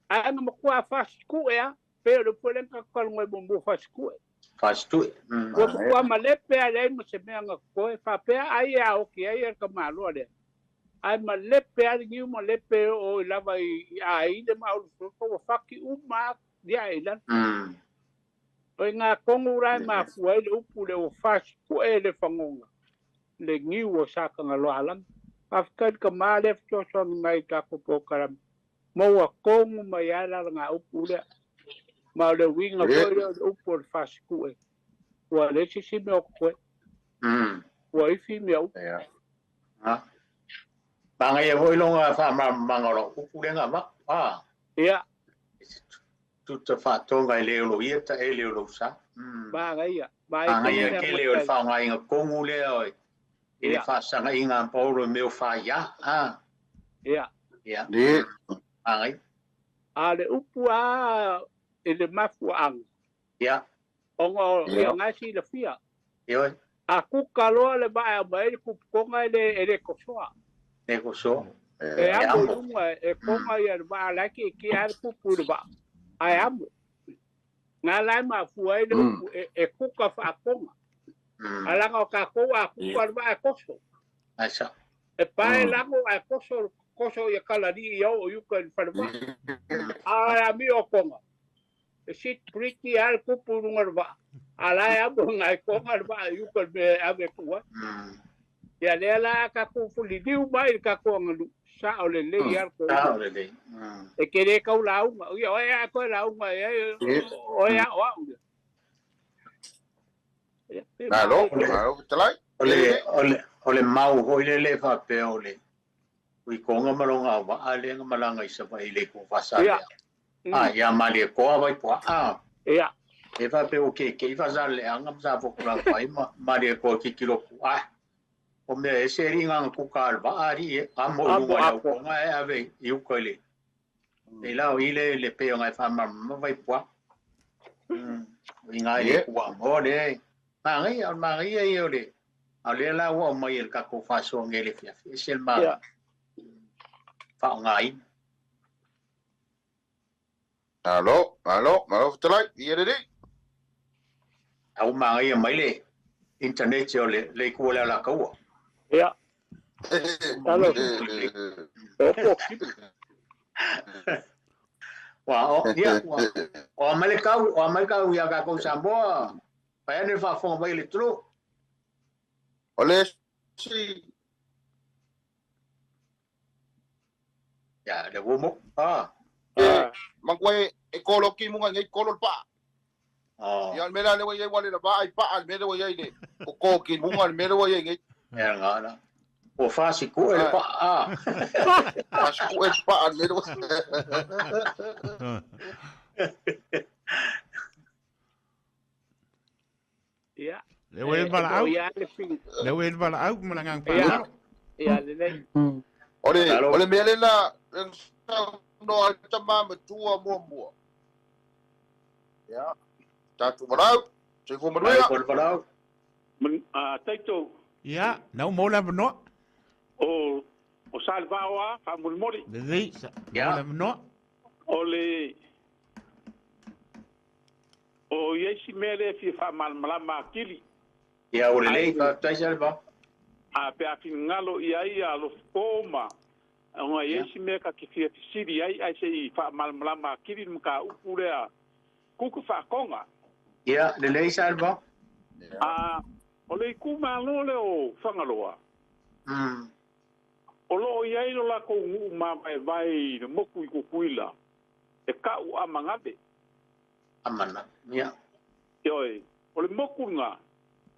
S5: Ai nga makua whasiku ea, pe o le puelenga kalunga i bumbu whasiku e.
S2: Fastu.
S5: Ua makua malepe a lei ma se mea nga koe, whapea ai a oki ai e ka malua lea. Ai malepe a ngiu malepe o i lava i a ide ma o lusuko, wa whaki uma dia e lan. O i ngā kongu rai ma fua i le upu le o whasiku e le whangonga. Le ngiu o sakanga loa alam. Afkai ka male ftoso mai ka popo karam. Maua kongu mai ala ngā upu lea. Ma le winga foi le upu le whasiku e. Ua le sisi me o koe. Ua ifi me au.
S2: Banga e hoi longa wha mangaro upu le ngā ma.
S5: Ia.
S2: Tuta whatonga e leo lo ia ta e leo lo sa.
S5: Banga ia.
S2: Banga ia ke leo le whaonga inga kongu lea oi. I le whaasanga inga pauro me o wha ia.
S5: Ia.
S2: Ia. Banga ia.
S5: A le upu a e le mafu ang.
S2: Ia.
S5: Onga ia ngasi le fia.
S2: Ia.
S5: A kuka loa le bae a mai kuponga e le kosoa.
S2: E kosoa.
S5: E amo lunga e konga ia le bae laki ki a le kupu le bae. Ai amo. Ngā lai ma fua le upu e kuka whaakonga. Alanga o ka koa a kuka le bae koso.
S2: Aisa.
S5: E pae lango a koso ia kalari iau o yuka le whanama. A mi o konga. E sit priti al kupu runga le bae. Alai amo ngai konga le bae yuka le ame kua. Ia lea la ka kufuli liu mai ka konga lu. Sa o le le ia ko.
S2: Sa o le le.
S5: E kere kau launga. Ia o ea koe launga e o ea o au.
S4: Alo, talai.
S2: Ole mau hoi le whape ole. Ui konga malonga wa ale nga malanga isa wa ile ko whasale. Ia mali e koa wai poa.
S5: Ia.
S2: E whape o ke whasale anga msa whokura whai mali e koa ki kilo kua. O mea e se ringa nga kuka alwa ari e amo lunga lau konga e ave i ukoile. E lau ile le peo ngai whamama vai poa. I ngai le kua mole. Mangai e ole. A le la wa mai el ka ko fa so ngele fia. Esel ma. Fa ngai.
S4: Alo, talai. Ia de.
S2: Au mangai mai le internet yo le ko la ka.
S5: Ia. Alo.
S2: Wa ia. O Amerika ia ka ko sambo. Pa ne fa fo mai le tro.
S4: Ole si.
S2: Ya, le womo.
S4: Mangwe e kolo ki munga ngai kolo pa. Ya mera le wai wale la ba ai pa al mera wai le. O ko ki munga mera wai ngai.
S2: Ya ngana. O fa si ko e pa.
S4: Fa si ko e pa al mera.
S5: Ia.
S3: Le wen bala au. Le wen bala au malangang pa.
S5: Ia le.
S4: Ole mele la no tama matua mua. Ya. Tatu marau. Se fu maruia.
S2: Ko falau.
S6: Taito.
S3: Ya, nau mola no.
S6: O salvawa fa mulmori.
S3: De ya no.
S6: Ole o yesi mele fi fa malama kili.
S2: Ya ole le fa taisalva.
S6: A pe afi ngalo ia lo foma. Nga yesi me ka kifia siri ai se fa malama kili mka upulea. Kuku fa konga.
S2: Ya le salva.
S6: Ole kuma lo le o fangaloa. Olo ia ilo la ko ma vai no moku i kuila. E ka u amangabe.
S2: Amana. Ya.
S6: Yoi, ole moku nga.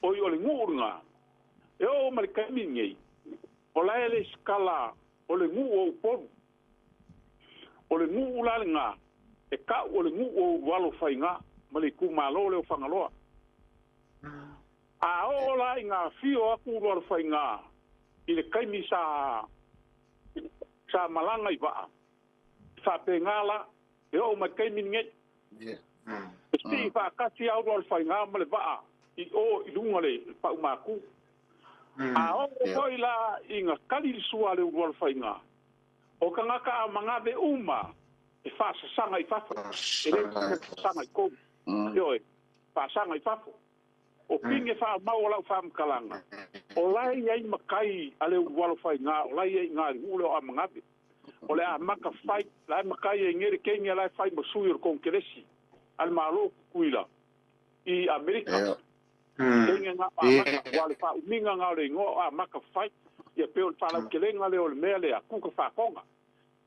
S6: Ole ngu nga. E o marikami ngai. Ola ele skala ole ngu o pon. Ole ngu ula nga. E ka ole ngu o walo fai nga. Maliku malo le fangaloa. A ola nga fio aku walo fai nga. Ile kaimi sa malanga iba sa pengala e o ma kaimi nge sti fa kasi au ro fa nga male ba I o ilunga le pa maku A o foi la inga kali sua le wal fainga. O ka ngaka a manga be uma. E fa sanga I fafo. E le sanga I ko. Yo e fa sanga I fafo. O pinge fa mau la fa mkalanga. O lai ai makai ale wal fainga, o lai ai ngali ulo a manga be. O le a maka fai, lai makai e ngere kenga lai fai masuir konkeresi. Al malo kuila. I Amerika. Tenga nga maka wale fa uminga nga le ngo a maka fai. Ia peo whala kelenga le o le mea le a kuka whakonga.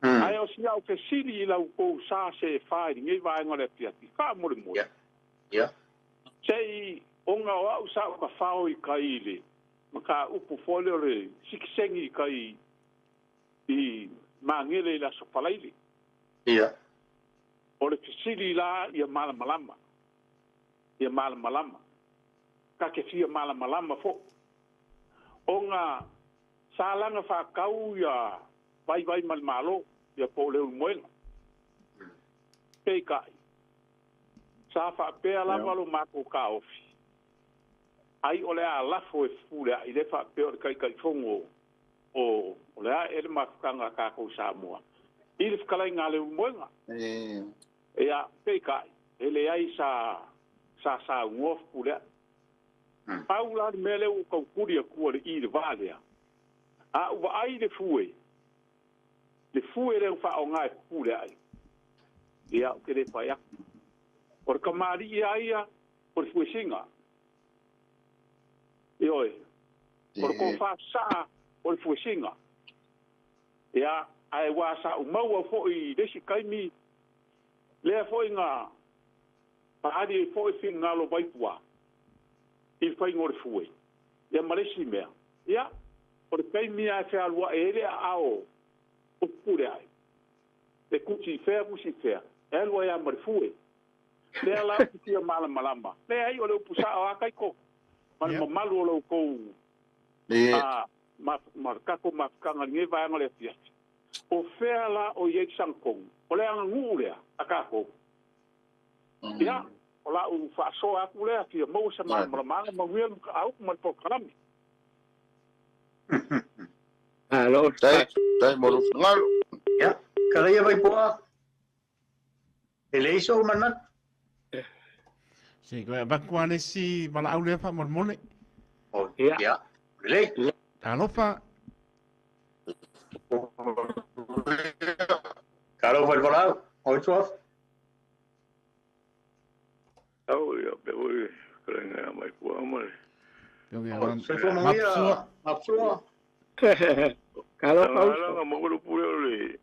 S6: Ai o sia o ke siri I lau kou sa se whai, ngei vaenga le piati. Ka mure mure. Sei onga o au sa o ka whao I kai le. Maka upu folio le sikisengi kai I mangele la sopalaile. O le siri la ia malamalama. Ia malamalama. Ka ke fia malamalama fo. Onga salanga whakau ia vai malmalo ia po leo moenga. Pei kai. Sa whapea lawalo mako ka ofi. Ai o lea lafo e fule I le whapea o kai fongo o lea ele mafukanga kako Samoa. I le whakalai ngā leo moenga. Ea pei kai. Ele ai sa ungof pulea. Paula mele o kaukuri a kua le I le valea. A ua ai le fue. Le fue le wha o ngai pule ai. Ia o kere whai aku. O le kamari I aia, o le fue singa. Ioi. O le ko wha saa, o le fue singa. Ia, ai wā sa o maua fo I lesi kaimi. Lea fo I ngā. Pahari fo I fin ngalo waipua. I whai ngore fue. Ia maresi mea. Ia. O le kai mia e whea lua e ele a ao o pure ai. Le kuchi whea kuchi whea. E lua ea marifue. Lea la kutia malama. Lea ai o le upusa o akai ko. Mani mamalu o le ukou. Markako mafkanga nge vaenga le fiati. O whea la o iei sankong. O le anga ngu lea a kako. Ia. O la u whaaso aku lea fia mou sa malama. Mawia luka au kumanpo karami.
S4: Hello, dai moro ngalo.
S2: Ya, kaya vai poa. Eleiso manat.
S3: Si ko ba kuane si bala au le fa mormole.
S2: Oh, ya. Lei.
S3: Alofa.
S2: Caro vai volar. Oito off.
S6: Oh, ya, pero kaya mai kuā mai.
S2: Se foi uma mapsua.
S5: Kalau
S6: Ala mo ko pule le.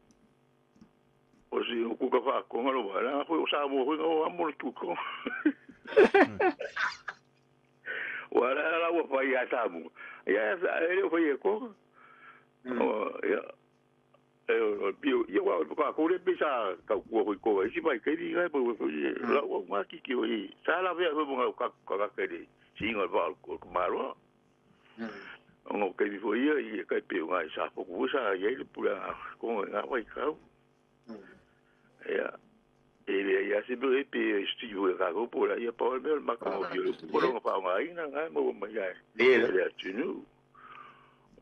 S6: O si o ku ka fa ko ngalo ba, ko sa mo ko o amor tu ko. Wala la wo fa ya tamu. Ya ele foi ko. Oh, ya. Bio yo wa ko le pesa ka ko si vai ke di ga po la wo ma ki ki oi. Sa la ve mo ka ke di. Si ngol ba ko maro. Ngo ke vi foi I kai pe ngai sa po ku sa ye le pula ko nga wai ka. Ya. Ele ya se be pe studio ka ko pula ya pa me ma ka mo yo ko no pa ngai na ngai mo ma ya. Le tu nu.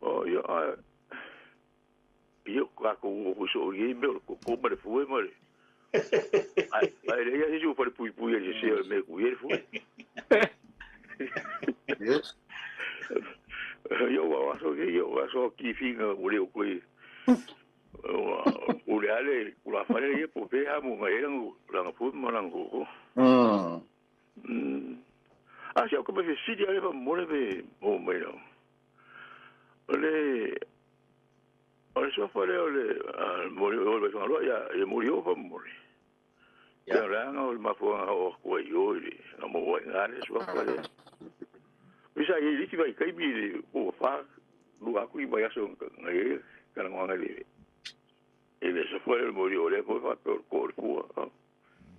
S6: Oh ya. Yo ka ko so ye me ko ma le foi ma le. Ai ya se jo pa pui ya se me ku ye foi. Yo so ki finga o le ko o le ale o la fare ye po pe ha mo ngai la fu mo la ngo a se ko be si dia le mo le be mo me no le o so fare o le mo o le so ya e murió pa mo ya la no ma fu o ko yo le mo wa ngale so fare bisa ye liti vai kai bi o fa lu aku I vai aso ngai kana nganga le ele se foi el murió le foi fa por corpo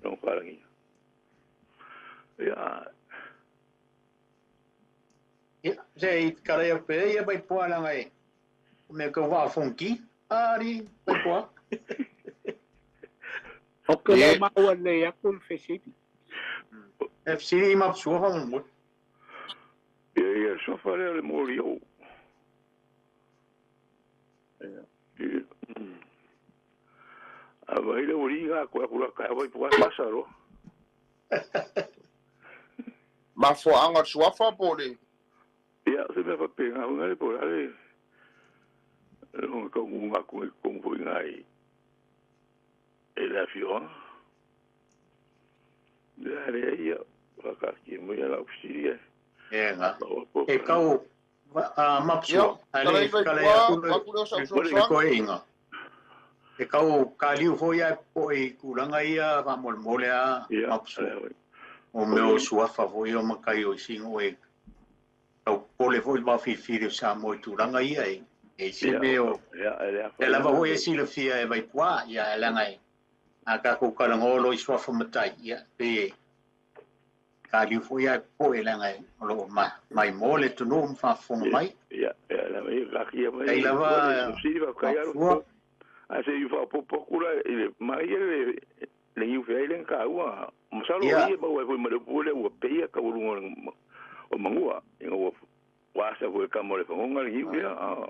S6: non fala ni ya
S2: Sei kaya pe ia vai poa la ngai. Me ko wa fonki. Ari vai poa.
S5: o ke le ma o le ya kun fesi.
S2: FC mapsua fa mo.
S6: e so fare le murió Vai le uri nga ko ko ka vai po pasa ro.
S4: Ma fo anga suafa po le.
S6: Ia se me fa pena nga le por ale. No ko nga ko po ngai. E la fio. Dare ia ka ki mo ia la usiria.
S2: E nga. E kau mapsua. Ale kale ko inga. E kau kaliu foi ai po e kulanga ia va mole a mapsua. O meu suafa foi o makai o singo e o pole foi va fifiri sa mo turanga ia e se meu. E lava foi si le fia e vai poa ia langai. Aka ko kalangolo i suafa matai ia pe kaliu foi ai po e langai lo mai mole tu no fa fon mai.
S6: Ia la mai la kia mai.
S2: E lava
S6: si va kaiaro. Ase yu fa po kula ile mai le yu fe ile ka ua mosalo ia ba wa mo le pule wa pe ka urungo o mangua ingo wa sa vo ka mo le fonga le yu ya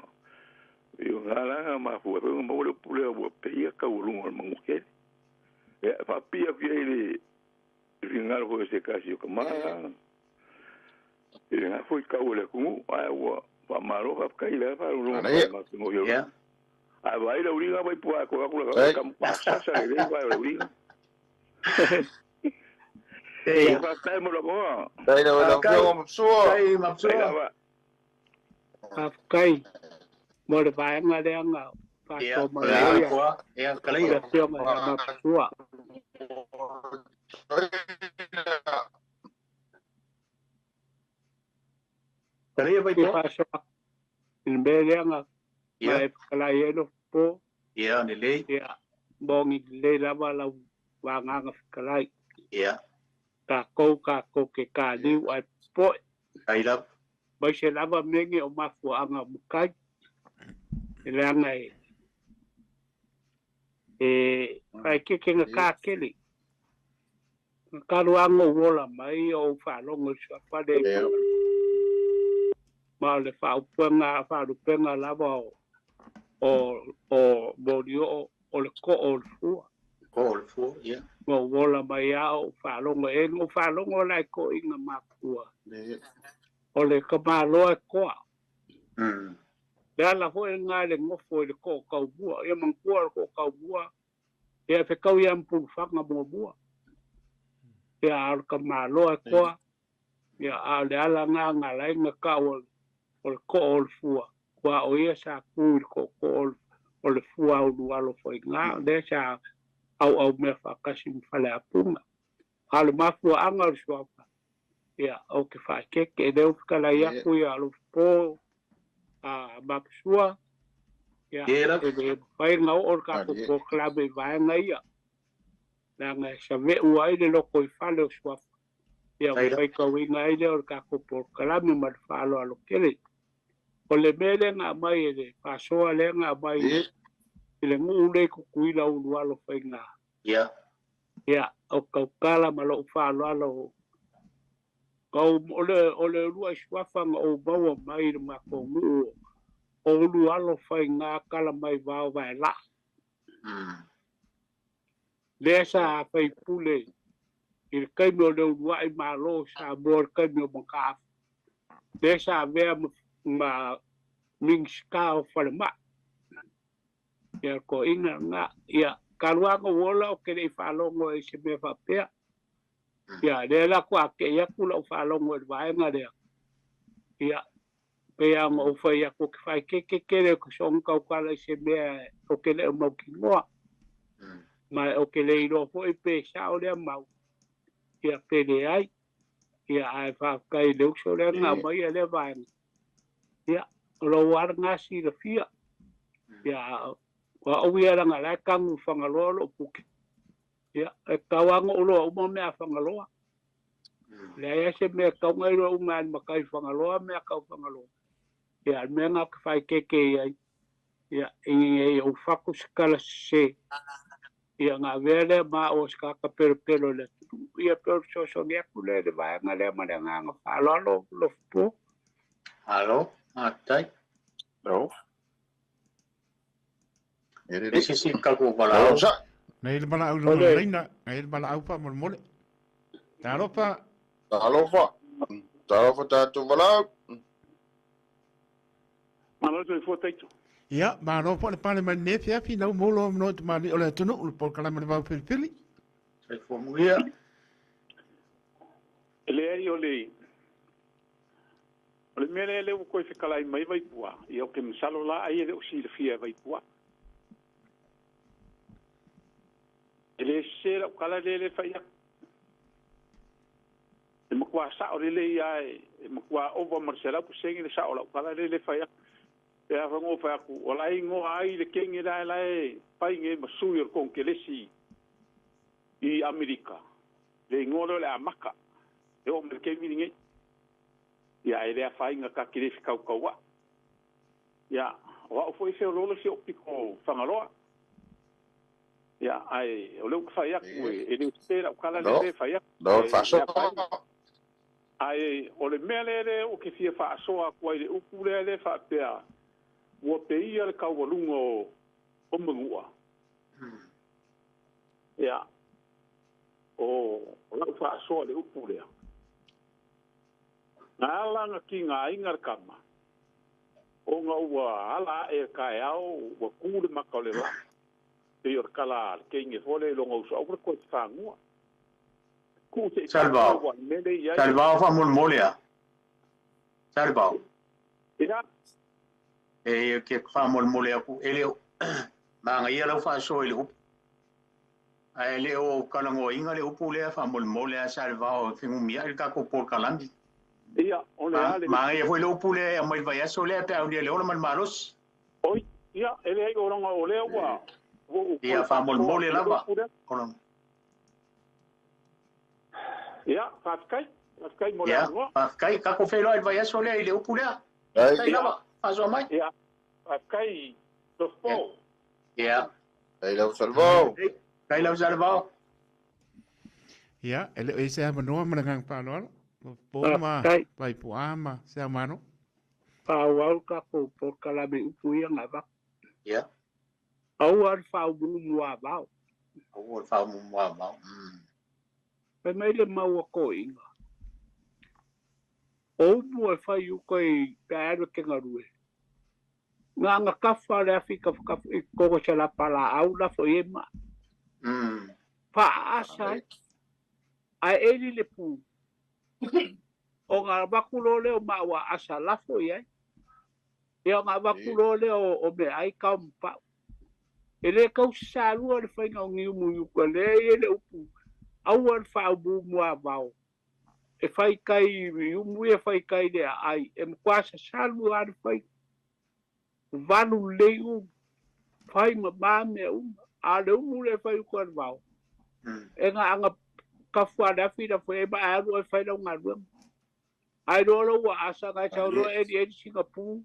S6: yu ngala ma fu mo le pule wa pe ka urungo mangu ke ya fa pia ke ile ringal ho se ka si ko ma ile na fu ka ule ku ai wa pa maro pa ka ile pa urungo ma ngo yo a vai la uriga vai pua ko ka kam pasa sa le vai la uriga e fa tai mo lo mo
S4: Dai la ko mapsua.
S2: Kai mapsua.
S5: Kai mo le vai nga le nga fa so mo
S2: ya ko ya kale ya
S5: mapsua.
S2: Kale vai
S5: fa so in be le nga mai kala yelo po
S2: ya ni le
S5: ya bongi le lava la wanga kala
S2: ya
S5: ka ko ke ka ni wa po
S2: kai la
S5: ba se lava mengi o mafu anga mukai le anga kai ke ka keli ka ruanga wola mai o fa longo sa pa de ma le fa upenga lava o bodio o le ko o fu
S2: ya
S5: mo wola mai au fa longo e no fa longo lai ko inga makua o le kamalo ko la ho nga le ngofo le ko ka bua e mangua ko ka bua e fe ka ia pu fa nga mo bua e al kamalo ko ya ale ala nga lai nga ka o ko o fu wa o ia sa ku ko o le fua o lualo foi nga de sa au me fa kasi fale apunga al mafu anga so ya o ke fa ke de o kala ya ku ya lo po a mapsua ya e fai nga o ka ko klabe vai nga ia na nga sa ve u ai de lo ko fale o so ya fai ka wi nga ile o ka ko por klabe ma falo alo kele o le mele nga mai le pasoa le nga mai ile ngu le ku kuila u lualo fai nga ya o kala malo falo alo ko ole lua swafa nga o bawa mai ma ko ngu o lualo fai nga kala mai va vai la lesa fai pule il kai mo le lua i malo sa bor kai mo ka lesa ve ma mingska o falma ya ko ina nga ya kalwa ko wola o ke le falongo e se me fa pe ya de la ko ke ya ku lo falongo e vai nga de ya pe ya mo fa ya ko fa ke le ko son ka le se me o ke le mo ki mo ma o ke le ro fo e pe sa o le ma ya pe le ai ya ai fa kai le so le nga ma ya le vai ya lo war nga si le fia ya wa o ia nga la kang fangalo lo puki ya e kawang o lo mo me fangalo le ya se me ka ngai lo man ma kai fangalo me ka fangalo ya me nga fa ke ya e o faku skala se ya nga vele ma o ska ka pero le ya per so ne ku le va nga le ma nga fa lo pu
S2: alo atai
S4: No.
S2: ese sí calco para
S3: Nei le bala au lo leina, nei le bala au pa mo mole. Taropa.
S4: Talofa tātou walau.
S6: Malo te fo teito.
S3: Ia, ma no po le pale ma ne fia fi no molo no te mali o le tunu o po kala ma va pili.
S2: Sai fo muia.
S6: Ele ai o le mele le ko se kala mai vai pua. Ia o ke msalo la ai le o si le fia vai pua. Ele se la kala le fai e makua sa o le ia e makua over marcela ku sengi le sa o la kala le fai e a rango fa ku o lai ngo ai le kengi dai lai pai nge masui o kon kelesi i Amerika le ngolo le amaka e o me kengi nge ya e le fai nga ka kire fi kau kau wa ya o foi se o lo se o piko fangaloa ya ai o le fai aku e le stera kala le fai
S4: No, faso.
S6: ai o le mele o ke fia fa soa ko le ukule le fa pea wo pe ia le kaualungo o mangua. Ia. O la fa so le upulea. Nga langa ki ngā ingar kama. O ngā ua ala e kai au wa kūre makau le la. Te ior kala ke inge fole longa usa au ko te whangua.
S2: Salvao. Salvao fa mun molea. Salvao.
S6: Ia.
S2: E ke fa mol mole aku ele ma nga ia lo fa so ele up ai le o kala ngo inga le upu le fa mol mole a salvao fingu mia el ka ko por kalandi
S6: ia o le ale
S2: ma ia foi lo upu le mai vai so le pe le o mal malos
S6: oi ia ele ai o ronga o le wa
S2: ia fa mol mole la ba kono
S6: ia faskai mole ngo
S2: kai ka ko fe lo vai so le upu le
S4: Ai,
S2: la ba aso mai
S6: ia faskai dos po
S2: ia
S4: ai lau salvau.
S2: kai lo salvao
S3: Ia, ele e se amanoa ma ngang pa lo. Po ma pai po ama se amano.
S5: Pa wau ka ko por kala me upuia nga ba.
S2: ia
S5: Au ar fa bu mua ba.
S2: o fa mo ba
S5: Pe mai le mau ko inga. O bu e fa yu ko i pa ke ngarue. Nga kafa le afika ka ko se la pala au la fo ema. Pa asa ai eli le pu. O ngā wakulo leo maua asa lafo ia. E o ngā wakulo leo o me ai kau mpau. E le kau sālua le whainga o ngiu muiu kua le e le upu. Au an whao bu mua vau. E whai kai umu e whai kai lea ai. E mkwasa sālua an whai. Vanu leu. Whai ma māme uma. A le umu le whai kua vau. E ngā anga kafua da fina foi ba aru e fai ngā ruam. Ai rolo wa asa ngai tau roa e Singapore.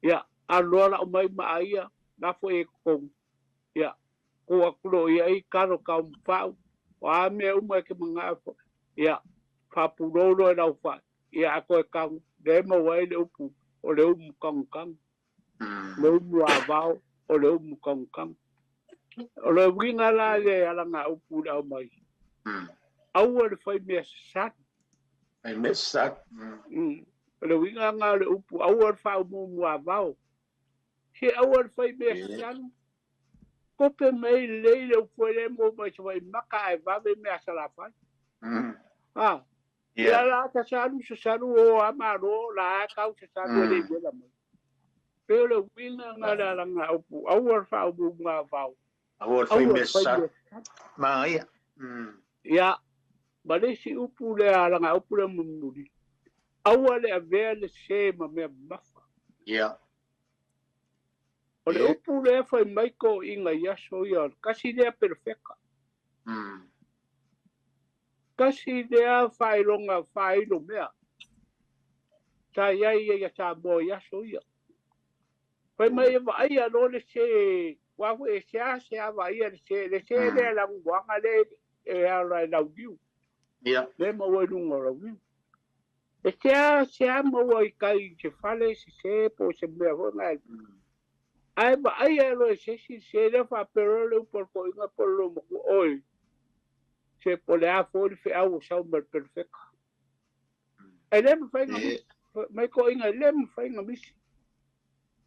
S5: Ya, a rola o mai maia na foi e kong. Ya, ko akulo ia i karo ka mpau. Wa me uma ke mga ya, papurolo e lau fa. Ya ko e kang demo wai le upu o le umu kang. Le umu avao o le umu kang. O le winga la le ala ngā upu lau mai. Aua le fai mea sat.
S2: ai me sat
S5: Le winga ngā le upu. Aua le whao mumu a vau. He aua le fai mea sat. Kope mei lei le upu e le mo mai se wai maka e vave mea salafai. Ia la ta salu se salu o amaro la kau se salu le wela mai. Pero le winga ngā le ala ngā upu. Aua le whao mumu a vau.
S2: aua fai me sat ma ia
S5: Ia. Malesi upu le alanga upu le mumuri. Aua le avea le se ma mea mafa.
S2: ia
S5: O le upu le fai maiko inga yaso ia. Kasi lea perfeka. Kasi lea fai longa fai lo mea. Ta iai ia ta mo yaso ia. Fai mai eva aia lo le se. Wafu e se ava ia le se. Le se lea la mwanga le e ala lau diu.
S2: ia
S5: Le maua lunga rawi. E se maua i kai se fale se po se mea honga. ai ba ai lo se le fa pero le por ko inga por lo mo oi se pole a fo fe au sa mer perfecto ai le fa inga mai ko inga le fa inga mis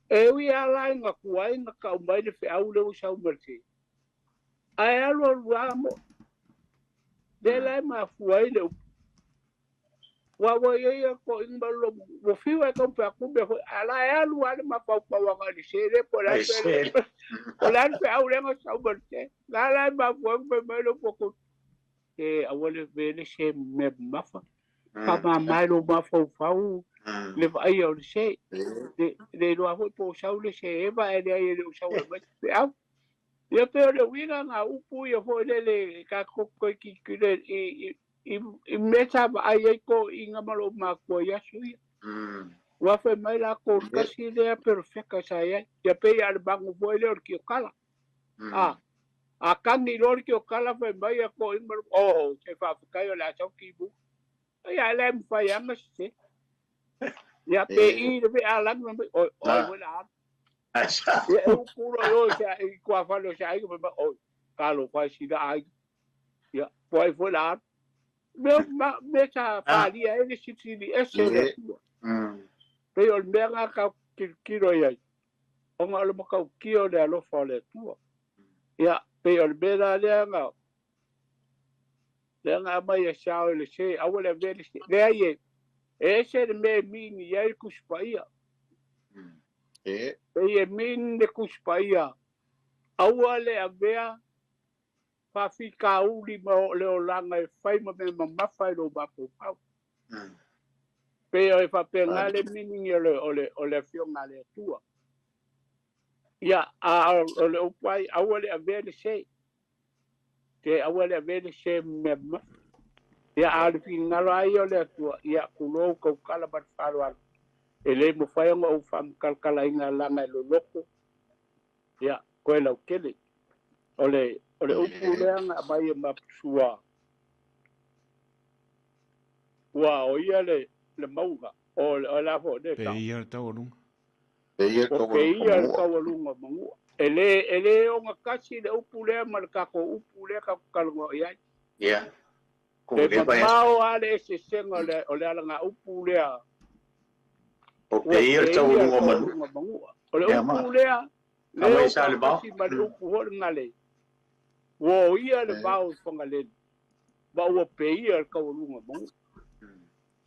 S5: e wi ala inga ku ai inga ka mai le fe au le sa mer ti ai alo ruamo de la ma fu ai le wa ye ko inga lo mo fi wa ko pa ku be ala ya lu ala ma pa pa wa ga se le por ai Olar pe au lengo sa uberte. Gala ma fuang pe malo poko. E awole vele se me mafa. Pa ma malo ma fau. Le vai o se. Le lo aho po sa le se eva e le le sa le pe au. Ia pe le winga nga upu ia fo le ka ko ki le i meta ba ai ko inga malo ma ko ya sui. Wa fe mai la ko kasi le perfecta sa ya. Ya pe ya bangu fo le or ki kala. A kangi lor ki o kala fai mai a ko imar se fa kai o la chau ki bu ai le m fai anga se ya pe I le pe ala no o wala ya u puro yo sa I kwa fa lo sa I ko o kalo fa si da ai ya poi fo la me sa fa li e le si li ese le pe o me nga ka ki ro ya o nga lo ka ki o le lo fa le tu ya pe o bela lenga mai e sao le se awole vele le ai e se me mini ya kuspaia e min de kuspaia awale avea fa fika uli mo le olanga e fai mo me ma fai lo ba po pe e fa pengale mini ole fio ngale tua ya a ole upai awole avea le se ke awale vele se memma ya alfi ngalo ayo le tu ya kulo ko kala bat farwa ele mo fa ngo fam kalkala inga langa lo loko ya ko la kele ole upule anga bai ma sua wa o ya le mauga o la fo de
S3: pe
S5: ka
S3: ia tau lu
S5: o ke ia ka walunga mangu ele o nga kasi le upule marka ko upule ka kalgo ya e mamao ale se senga ole ala nga upu lea
S2: O peir tau lunga
S5: manu ole upu lea leo kasi mali upu hor ngale wo ia le bao fonga le ba wo peir ka lunga manu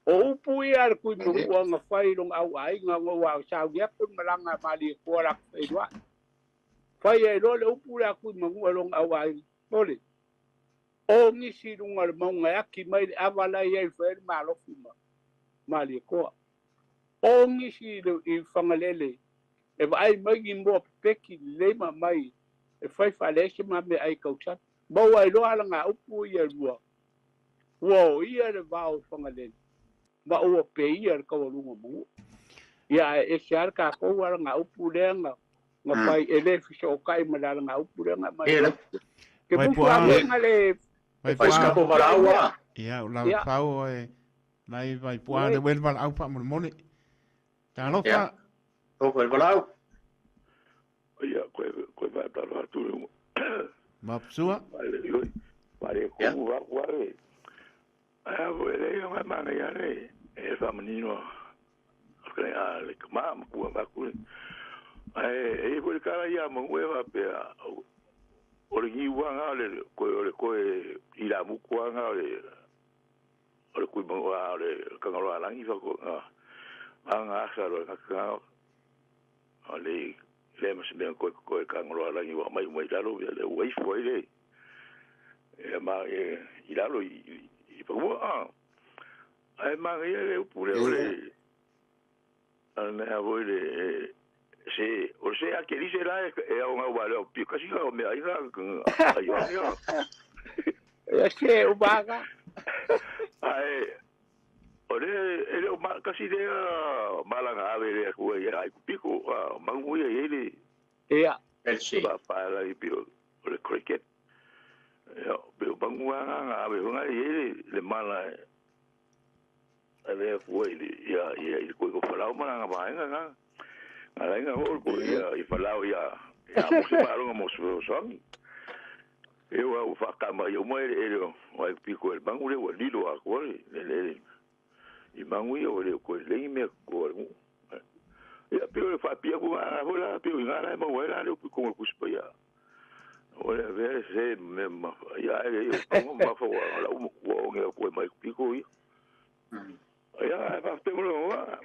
S5: o upu ia le kui manu anga fai long au ai nga wa sa dia pun malanga mali ko la e doa fai e le upu lea kui manu long au ai ole o nisi runga le maunga aki mai avala ia I whaere malofi mali koa. O nisi I whangalele e vai mai I mua peki leima mai e whai whalese ma me ai kausat. Mau ai loa ngā upu ia rua. Wow, ia le vau whangalele. Ma ua pe ia le kawarunga mungu. Ia e se ar ka kou ala ngā upu leanga. Ngā whai e le fisa o kai malala ngā upu leanga mai. Ke mufu a menga le
S2: Vai escapou para agua.
S3: Ia, o la pau e nai vai pua de wen val au pa mo moni. Ta no fa.
S2: O ko valau.
S6: Ia, koe vai para tu.
S3: Ma psua.
S6: Pare ko wa a vole yo ma manga ya le e fa menino. Kre a le kama ku ba ku. E ko kala ya mo we va pe o le ngi wanga le ko I la mu ko nga le ku mo wa le ka ngalo ala ngi fa ko anga sa lo ka le mas ben ko ka ngalo ala ngi wa mai mai dalo le wai foi le e ma I dalo I pa mo ai ma le pure le ana voi le se o se a que dice la e unha vale o pico casi o me aí ai
S5: ya se o baga
S6: ai ore ele o casi de malanga ave ko ai pico mangu ele
S5: ya
S2: El se.
S6: va para I pio o cricket ya pero mangu ave unha ele le mala ave ko ele ya ko fala o malanga va nga
S7: Ala nga ho ko ia I falau ia. Ya mo se paro mo so. Eu o fa kama eu mo ele o pico el bangu le o lilo a ko le. I bangu eu le ko le me ko. Ya pio fa pia ko a hola pio ngala mo wala le ko ko spa ya. Olha, velho, sei mesmo. Ya ele como ma fo la o nge ko mai pico ia. Ya fa pio lo wa.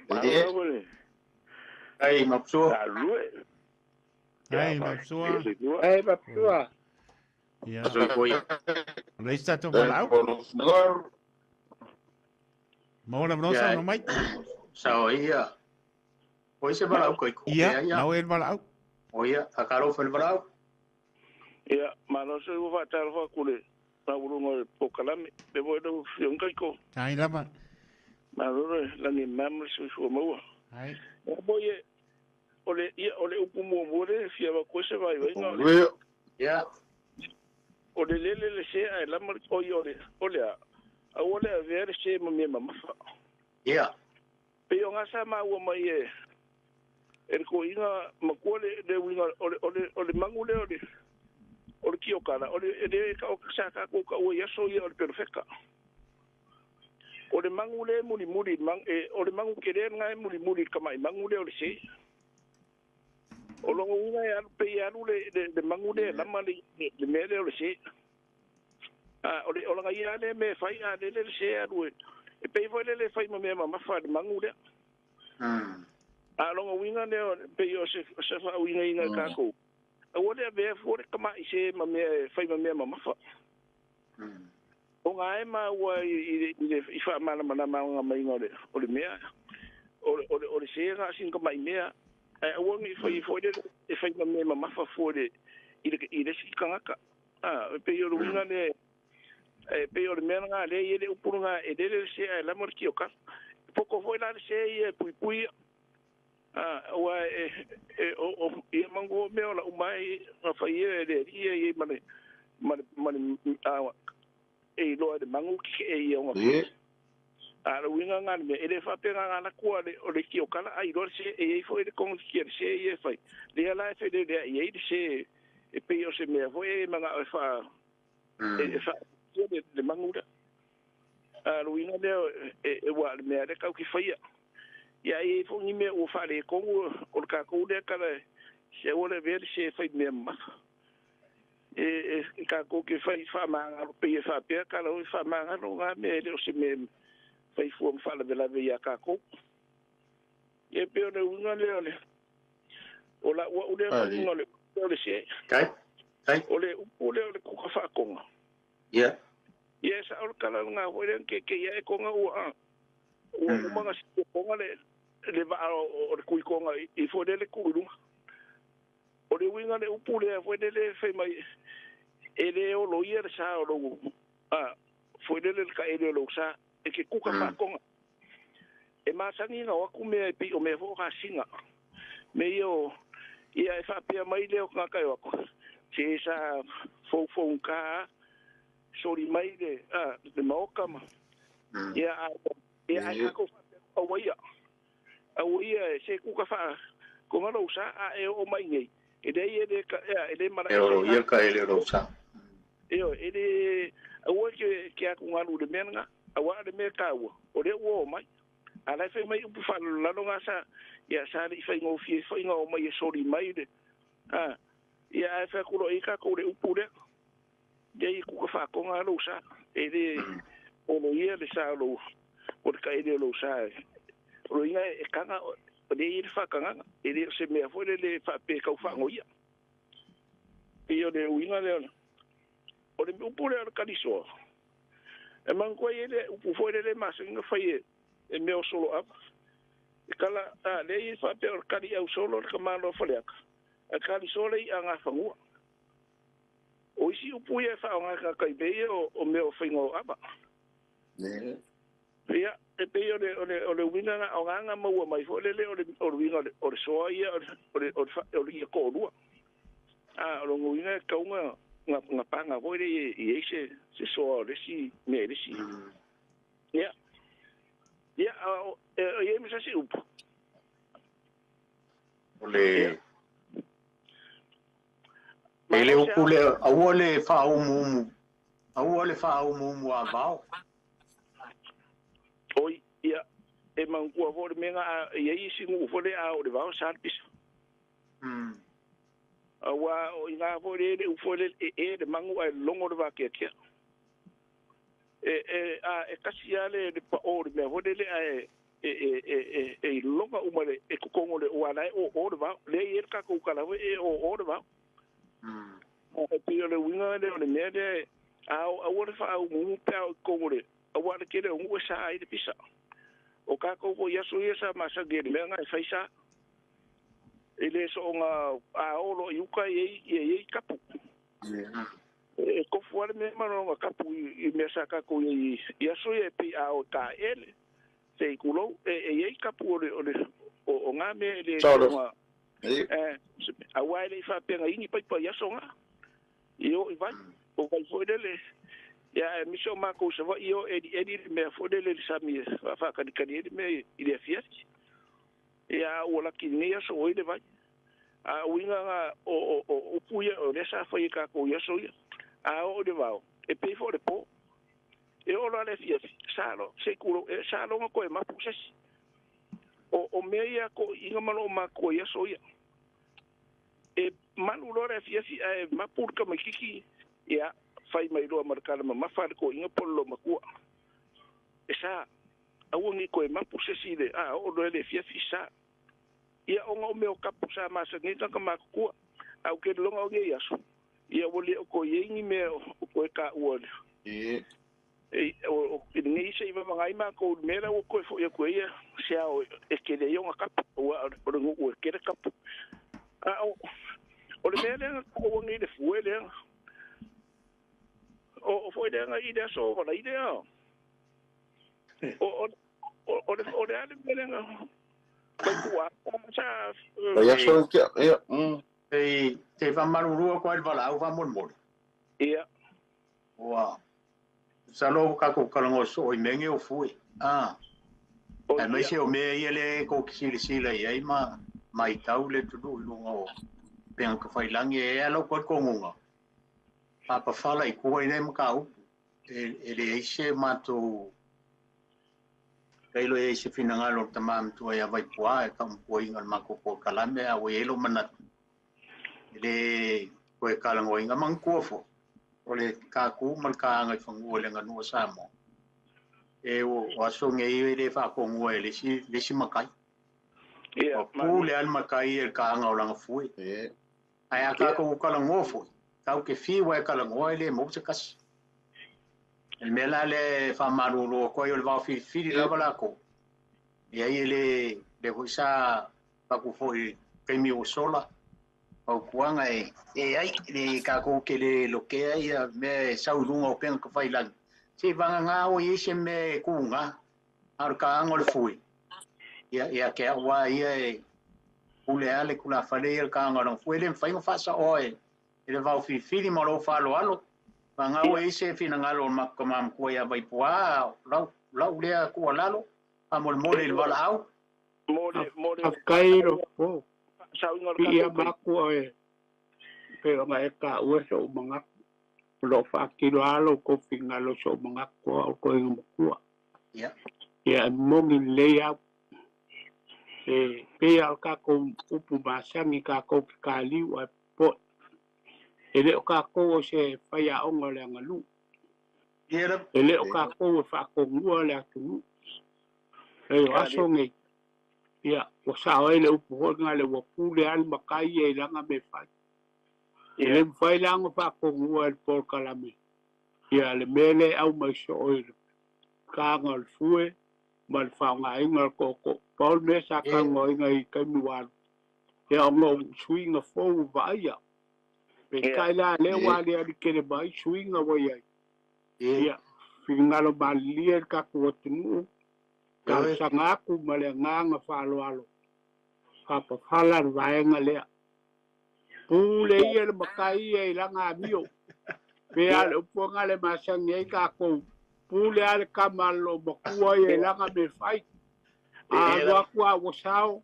S2: Ai mapsua.
S7: La lue.
S3: Ai, mapsua.
S5: Ai mapsua.
S3: Ya.
S2: Soi koi.
S3: Reista to malau. Mau na nosa no mai.
S2: Sao ia. Oi se balau koi.
S3: Ia, mau el malau.
S2: Oia, akaro fel balau.
S7: Ya, mano se u fa tar fa kule. Na urungo pokalame, be bo do fion kai ko.
S3: Ai lama.
S7: Mano la ni mam su mo.
S3: Ai.
S7: Boye ole upu mo more fia ba ko se vai no.
S2: Ya.
S7: Ole le se ai la mar o yore. Ole a ver se mo me mama.
S2: Ya.
S7: Pe yo ngasa ma wo mai ko inga makole de winga ole mangule ole kiokana ole de ka o saka ko ka o yaso ye ole perfecta. Ole mangule muri ole mangu kere ngai muri kamai mangule ole se. Olo unga ya pe ya de mangule la mali de mele ole se. Ole ngai ya le me fai a le se a due. E pe foi le fai me mama fa de mangule. Longa winga ne pe yo se fa winga inga ka ko. Ole be for kamai se me fai me mama fa. O ngai ma wa I fa mana nga mai ngore o le mea o le se nga sin ka mai mea o ngi foi de e fa me ma fa for de I de si kanga pe yo lunga ne pe yo me nga le ye o purunga e de se la morki o ka poco foi la se e pui wa o mango me o la mai fa ye de ye mane e lo de mangu ki e o nga a lo winga nga me ele fa pega nga na ko le o le ki o kala ai lo se e foi de kon ki se e fai le la fe de e se e pe o se me foi manga fa e fa de mangu da a lo winga de wa me de ka ki fai ya e fo ni me o fa le ko o ka ko de kala se o le ver se fai me ma ka ko ke fai fa manga pe fa pe ka lo fa manga no ga me le se me fai fu fa la de la via ka ko e pe o unga le o la o le no le se
S2: Kai.
S7: o le ko ka fa ko
S2: Ya.
S7: yes o kala nga o le ke ya ko nga o manga si ko nga le va o le ku ko nga I fo de le ku lu o le winga le upule fo de le fe mai ele o lo yer sa o lo foi dele ka ele lo sa e ke kuka fa konga e ma sangi nga wa kume pi o me vo ka singa me yo ia e fa pe mai le o ka kai wa ko se sa fo ka sori mai de maoka ma ia ia ko o wia se kuka fa ko nga lo sa e o mai ngai e de ka e mara
S2: Yer ka ele ro sa.
S7: Io ele o que a com alu de menga a wa de mercado o de wo mai ala fe mai u fa la no ngasa ya sa ri fa ngo fi fa ngo mai sori mai de ya fa ku lo ika ko de upure de ku fa ko alu sa ele o lo ye de sa lo o ka ele lo sa o inga e kanga o de ir fa kanga ele se me fo de fa pe ka fa ngo ya io de winga de o le upure al kaliso e man ko ele upu foi le mas nga fai e meu solo up e kala le fa pe al kali au solo ka malo faleak e kaliso le anga fangu o isi upu e fa nga ka be o meu fingo apa ya e pe o le winga o nga mo mai fo le o winga o so ia o le ko lua o winga ka nga nga panga voi e se so le si me le si ya e me sa si up
S2: Ole ele ukule awole fa umumu awole fa umumu avao
S7: oi ia e mangua fo menga ia isi ngu fo le a o le vao sarpis awa o inga fo le fo le e mangu ai longo de va ke e kasiale de pa o me fo le e longa umare e kukongo le wala o de va le e ka ku kala o de va o pio le winga le me de a o le fa mu pa ko le o le ke le ngu sa ai de pisa o ka ko yaso yesa masa ge me nga faisa ele so nga a olo yuka ye kapu e ko fuar me mano nga kapu i me sa ka ko yaso ye pi a o ta ele se kulo ye kapu o nga me le nga a wale fa pe nga ini pa yaso nga io i vai o vai foi dele ya mi so ma ko se va io edi me fo dele sa mi fa ka di me ile fiat ya o la kinia so o ile vai a winga o puya o lesa foi ka ko ya so a o de va e pe fo de po e o la le fiat salo se kulo e salo ko e ma puses o me ya ko inga malo ma ko ya so e manu lore fiat e ma pur ka makiki ya fai mai roa markana ma mafar ko inga polo makua esa awungi ko ma pusesi de a o do le fia fisa ia onga o meu kapu sa masa ni ka makua au ke longa o ge yaso ia wole ko yengi me ko ka wole e ni se iba ngai ma ko mera o ko fo ko ia sia o e ke le yonga kapu o ngo ke kapu a o le mera ko ngi de fuele o foi de nga ide so o la ide o de ale merenga ko kuwa sa
S4: ya so que
S2: te va maruru ko el vala va mon
S7: ia
S2: wa salo ka ko kalango so i menge o fui e mai se o me ele ko kisila ia ma mai tau le tudu lungo pen ko fai langi e alo ko ngunga papa fala i kua ine makau ele eise mato kailo eise finangalo tamam tua ya vai pua e kam pua ingal mako po kalame a welo manat ele koe kalango inga mangkuofo ole kaku malka ngai fangu ole nganu samo e o aso ngai ele fa ko ngua ele si makai
S7: ia
S2: pu le al makai el ka nga ola ngafui ai aka ko kalango fo tau ke fi wa kala ngoi le mo se kas el mela le fa marulu ko yo le va fi la bala ko e ai le hoisa pa ku foi ke mi o sola o kuanga e ai le ka ko ke le lo ke ai me sa ulunga o pen ko fai lan se vanga nga o ise me kunga ar ka ngol fui ya ke wa ia ule ale kula fale el ka ngol fui le fai fa sa oi ele va fi mo lo fa lo alo nga o ise fina ngalo makama ko ya vai pua la le ko lalo amol mole el valao
S5: mole kairo po
S7: sa ngor
S5: ia maku e pero ma ka o so manga lo fa kilo alo ko finga lo so manga ko ngku ya mongi le ya pe al ka ko upu basangi ka ko kali wa po ele o ka ko se faya ongo le ngalu ele o ka ko fa ko ngua le tu aso ngi ya o sa ele upu ho ngale wa pule al makai e langa me fa ele fai langa fa ko ngua el por kalame ya le mele au mai so ele ka ngal fue mal fa ngai ngal ko paul me sa ka ngoi ngai ka nuan ya ngo swing a fo va ya pe kaila le wale ali kele bai swing a waya ya fingalo balier ka ko tunu ka sanga ku male nganga fa lo alo ka pa fala vai ngale pule ye makai e langa mio pe al po ngale masangi ka ko pule al kamalo bakua ye langa me fai a wa kwa wo sao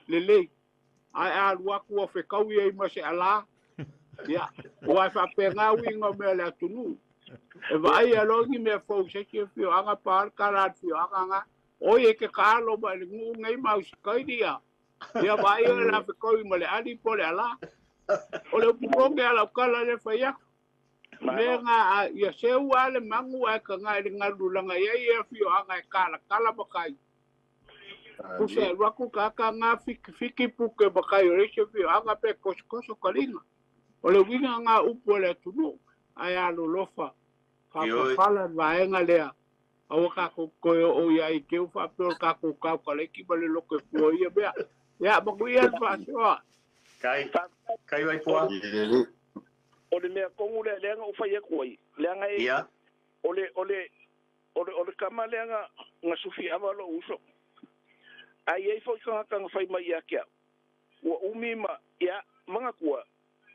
S5: lele ai a lua ku fe kau i ma se ala ya wa fa pe nga wi ngo me la tunu e vai a lo ni me fo se ke fio anga par kala fio anga o ye ke ka lo ba ngu ngai ma se kai dia ya vai la fe kau ma le ali po le ala o le pu ke ala kala le fa ya me nga ya se wa le mangu a ka nga le nga lu la nga ye fio anga kala ba kai ku se wa ku ka nga fiki pu ke ba kai re se fio anga pe kosko kalina o le winga nga upo le tunu ai a lo lofa fa fala vaenga lea au ka ko o ia i ke fa pe ka ko ka le ki bale lo ke fo ia bea ya ba ku ia fa so
S2: kai vai po
S7: o le mea kongu le lenga o fai e koi lenga e
S2: ia
S7: o le kama lenga nga sufi avalo uso ai e fo ka fai mai ya kia o umima ya manga kua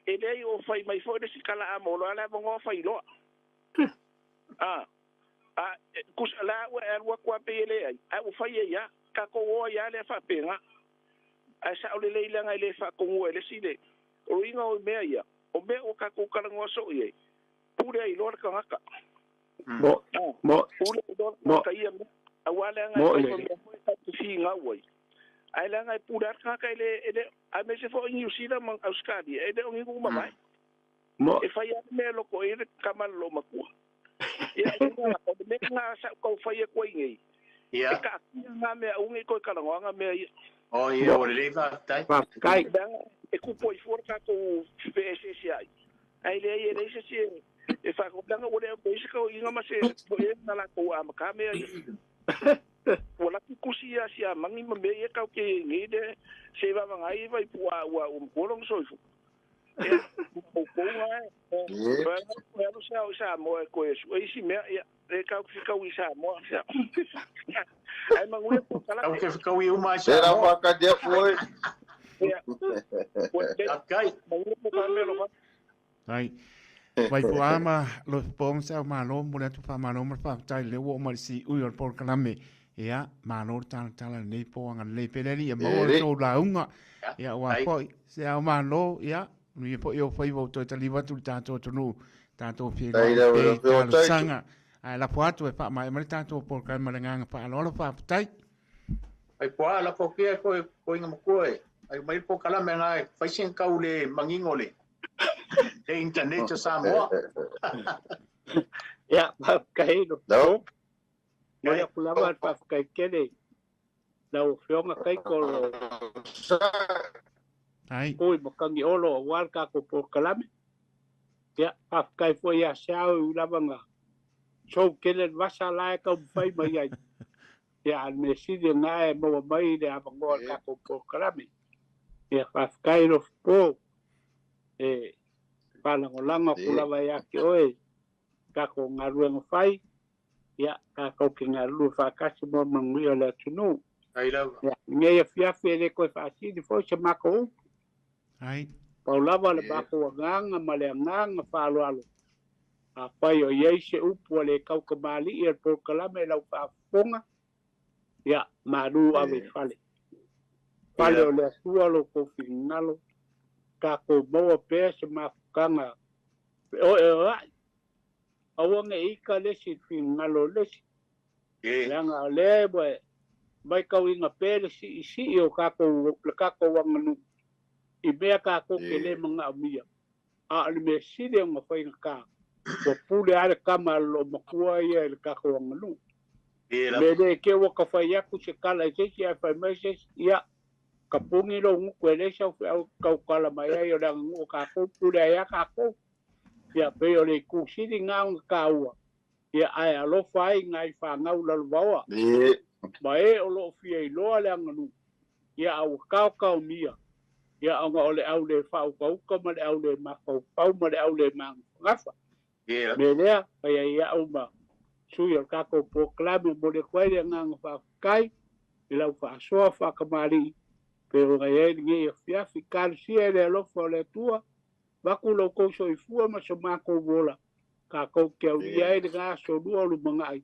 S7: e lei o fai mai fo de sikala a molo ala bongo fai lo kus la wa kwa pe le ai o fai ya ka ko o ya le fa penga ai sa o le le nga le fa ko o le sile o inga o me ya o me o ka ko kala ngo so ye pure ai lo ka ka mo ka ia awala nga ko ka fi nga wai ai la nga pure ka ka ele a me se fo New Zealand mang Australia e de o ngi kuma mai mo e fai me lo ko e kamal lo makua ya o me nga sa ko fai ko ngi ya ka nga me o ngi ko kala nga me
S2: o ye o le va tai
S5: kai
S7: e ku poi for ka ko PSCI ai le se e fa ko danga o le ko se ko inga ma se ko e na la ko am ka me wala ki kusia sia mangi me e ka ke ngi de se va ngai vai pua wa ko long so fu o ko nga pero sa mo ko e si me e ka ka wi sa mo sa ai mangu ko kala
S2: ka wi uma sa
S4: Era fa ka de foi.
S2: kai
S3: ai vai fu ama lo pom sa ma lo mo le tu fa ma lo mo fa tai le wo mo si u yo por kalame ya ma no tala nei po anga le peleli e mo to la unga ya wa foi se a ma lo ya mi po yo foi vo to tali va tu tanto to no tanto fi no sanga ai la poato e fa ma tanto por kalama nga fa lo fa tai
S2: ai po ala po ke ko inga mo ko ai mai po kala me ngai fai sin ka ule mangingole e internet sa mo
S5: ya pa kai no ya kula ba pa kai kene na o fionga kai ko
S3: ai
S5: oi mo kangi olo war ka ko por kalame ya pa kai foi ya sao la banga so kele vasa la ka fai mai ai ya me si de na e mo mai de abango ka ko por kalame ya pa kai no po e pala ngolanga kula ba ya ke oi ka ko ngaruenga fai ya ka ko ke ngaru fa ka si mo mangi ala tunu
S2: ai la
S5: nge ya fia fere ko fa si di fo se mako
S3: ai
S5: paula va le ba ko nganga male nganga fa lo alo a pai o ye se upo le kau ka mali e por kala me la fa fonga ya maru ave fale o le sualo ko finalo ka ko bo pe se ma kanga o awonge ika le si finalo le langa le boy mai kau inga pele si o ka ko wanganu i mea ka ko ke le mga amia a le me si le nga fai ka ko pule ale kama lo makua ia le ka ko wanganu me le ke wo ka fai aku se kala se si a fai mai se ia ka pungi lo ngu kwele sa ka kala mai ai o dang ngu ka ko pule ia ka ko ia pe o le ku si di nga ka ua ia ai alo fai ngai fa ngau la bawa ma e o lo fia i loa le anganu ia au kau mia ia anga ole au le fau ka ma le au le ma fau ma le au le ma ngafa me lea pa ia au ma sui o ka ko proclame mo le kwai le ngang fa kai i lau fa soa fa kamari pero ga e nge fia fikal si ele lo fo le tua va ku lo ko so i fu ma so ma ko vola ka ko ke u ia e ga so du lu mangai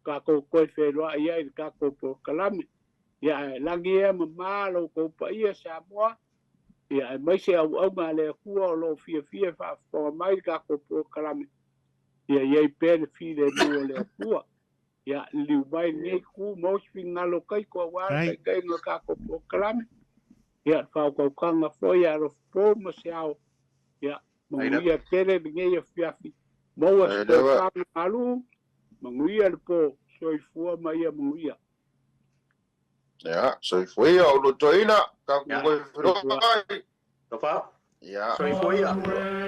S5: ka ko ko fe lo ia ka ko proclame ya langi e ma lo ko pa ia sa mo ia mai se au ma le kua lo fia fa mai ka ko po kalame ia ia pe fi le no le kua ia liu mai nei ku mo finga lo kai ko wa kai no ka ko po kalame ia fa ko kanga foi a ro po mo se au ia mo ia tere nge ia fiafi mo wa ko alu mo ia le po soi fu mai ia mo ia
S4: ya soi fu ia o lo toina ka ko
S2: Tofa.
S4: ya
S2: Soy foi.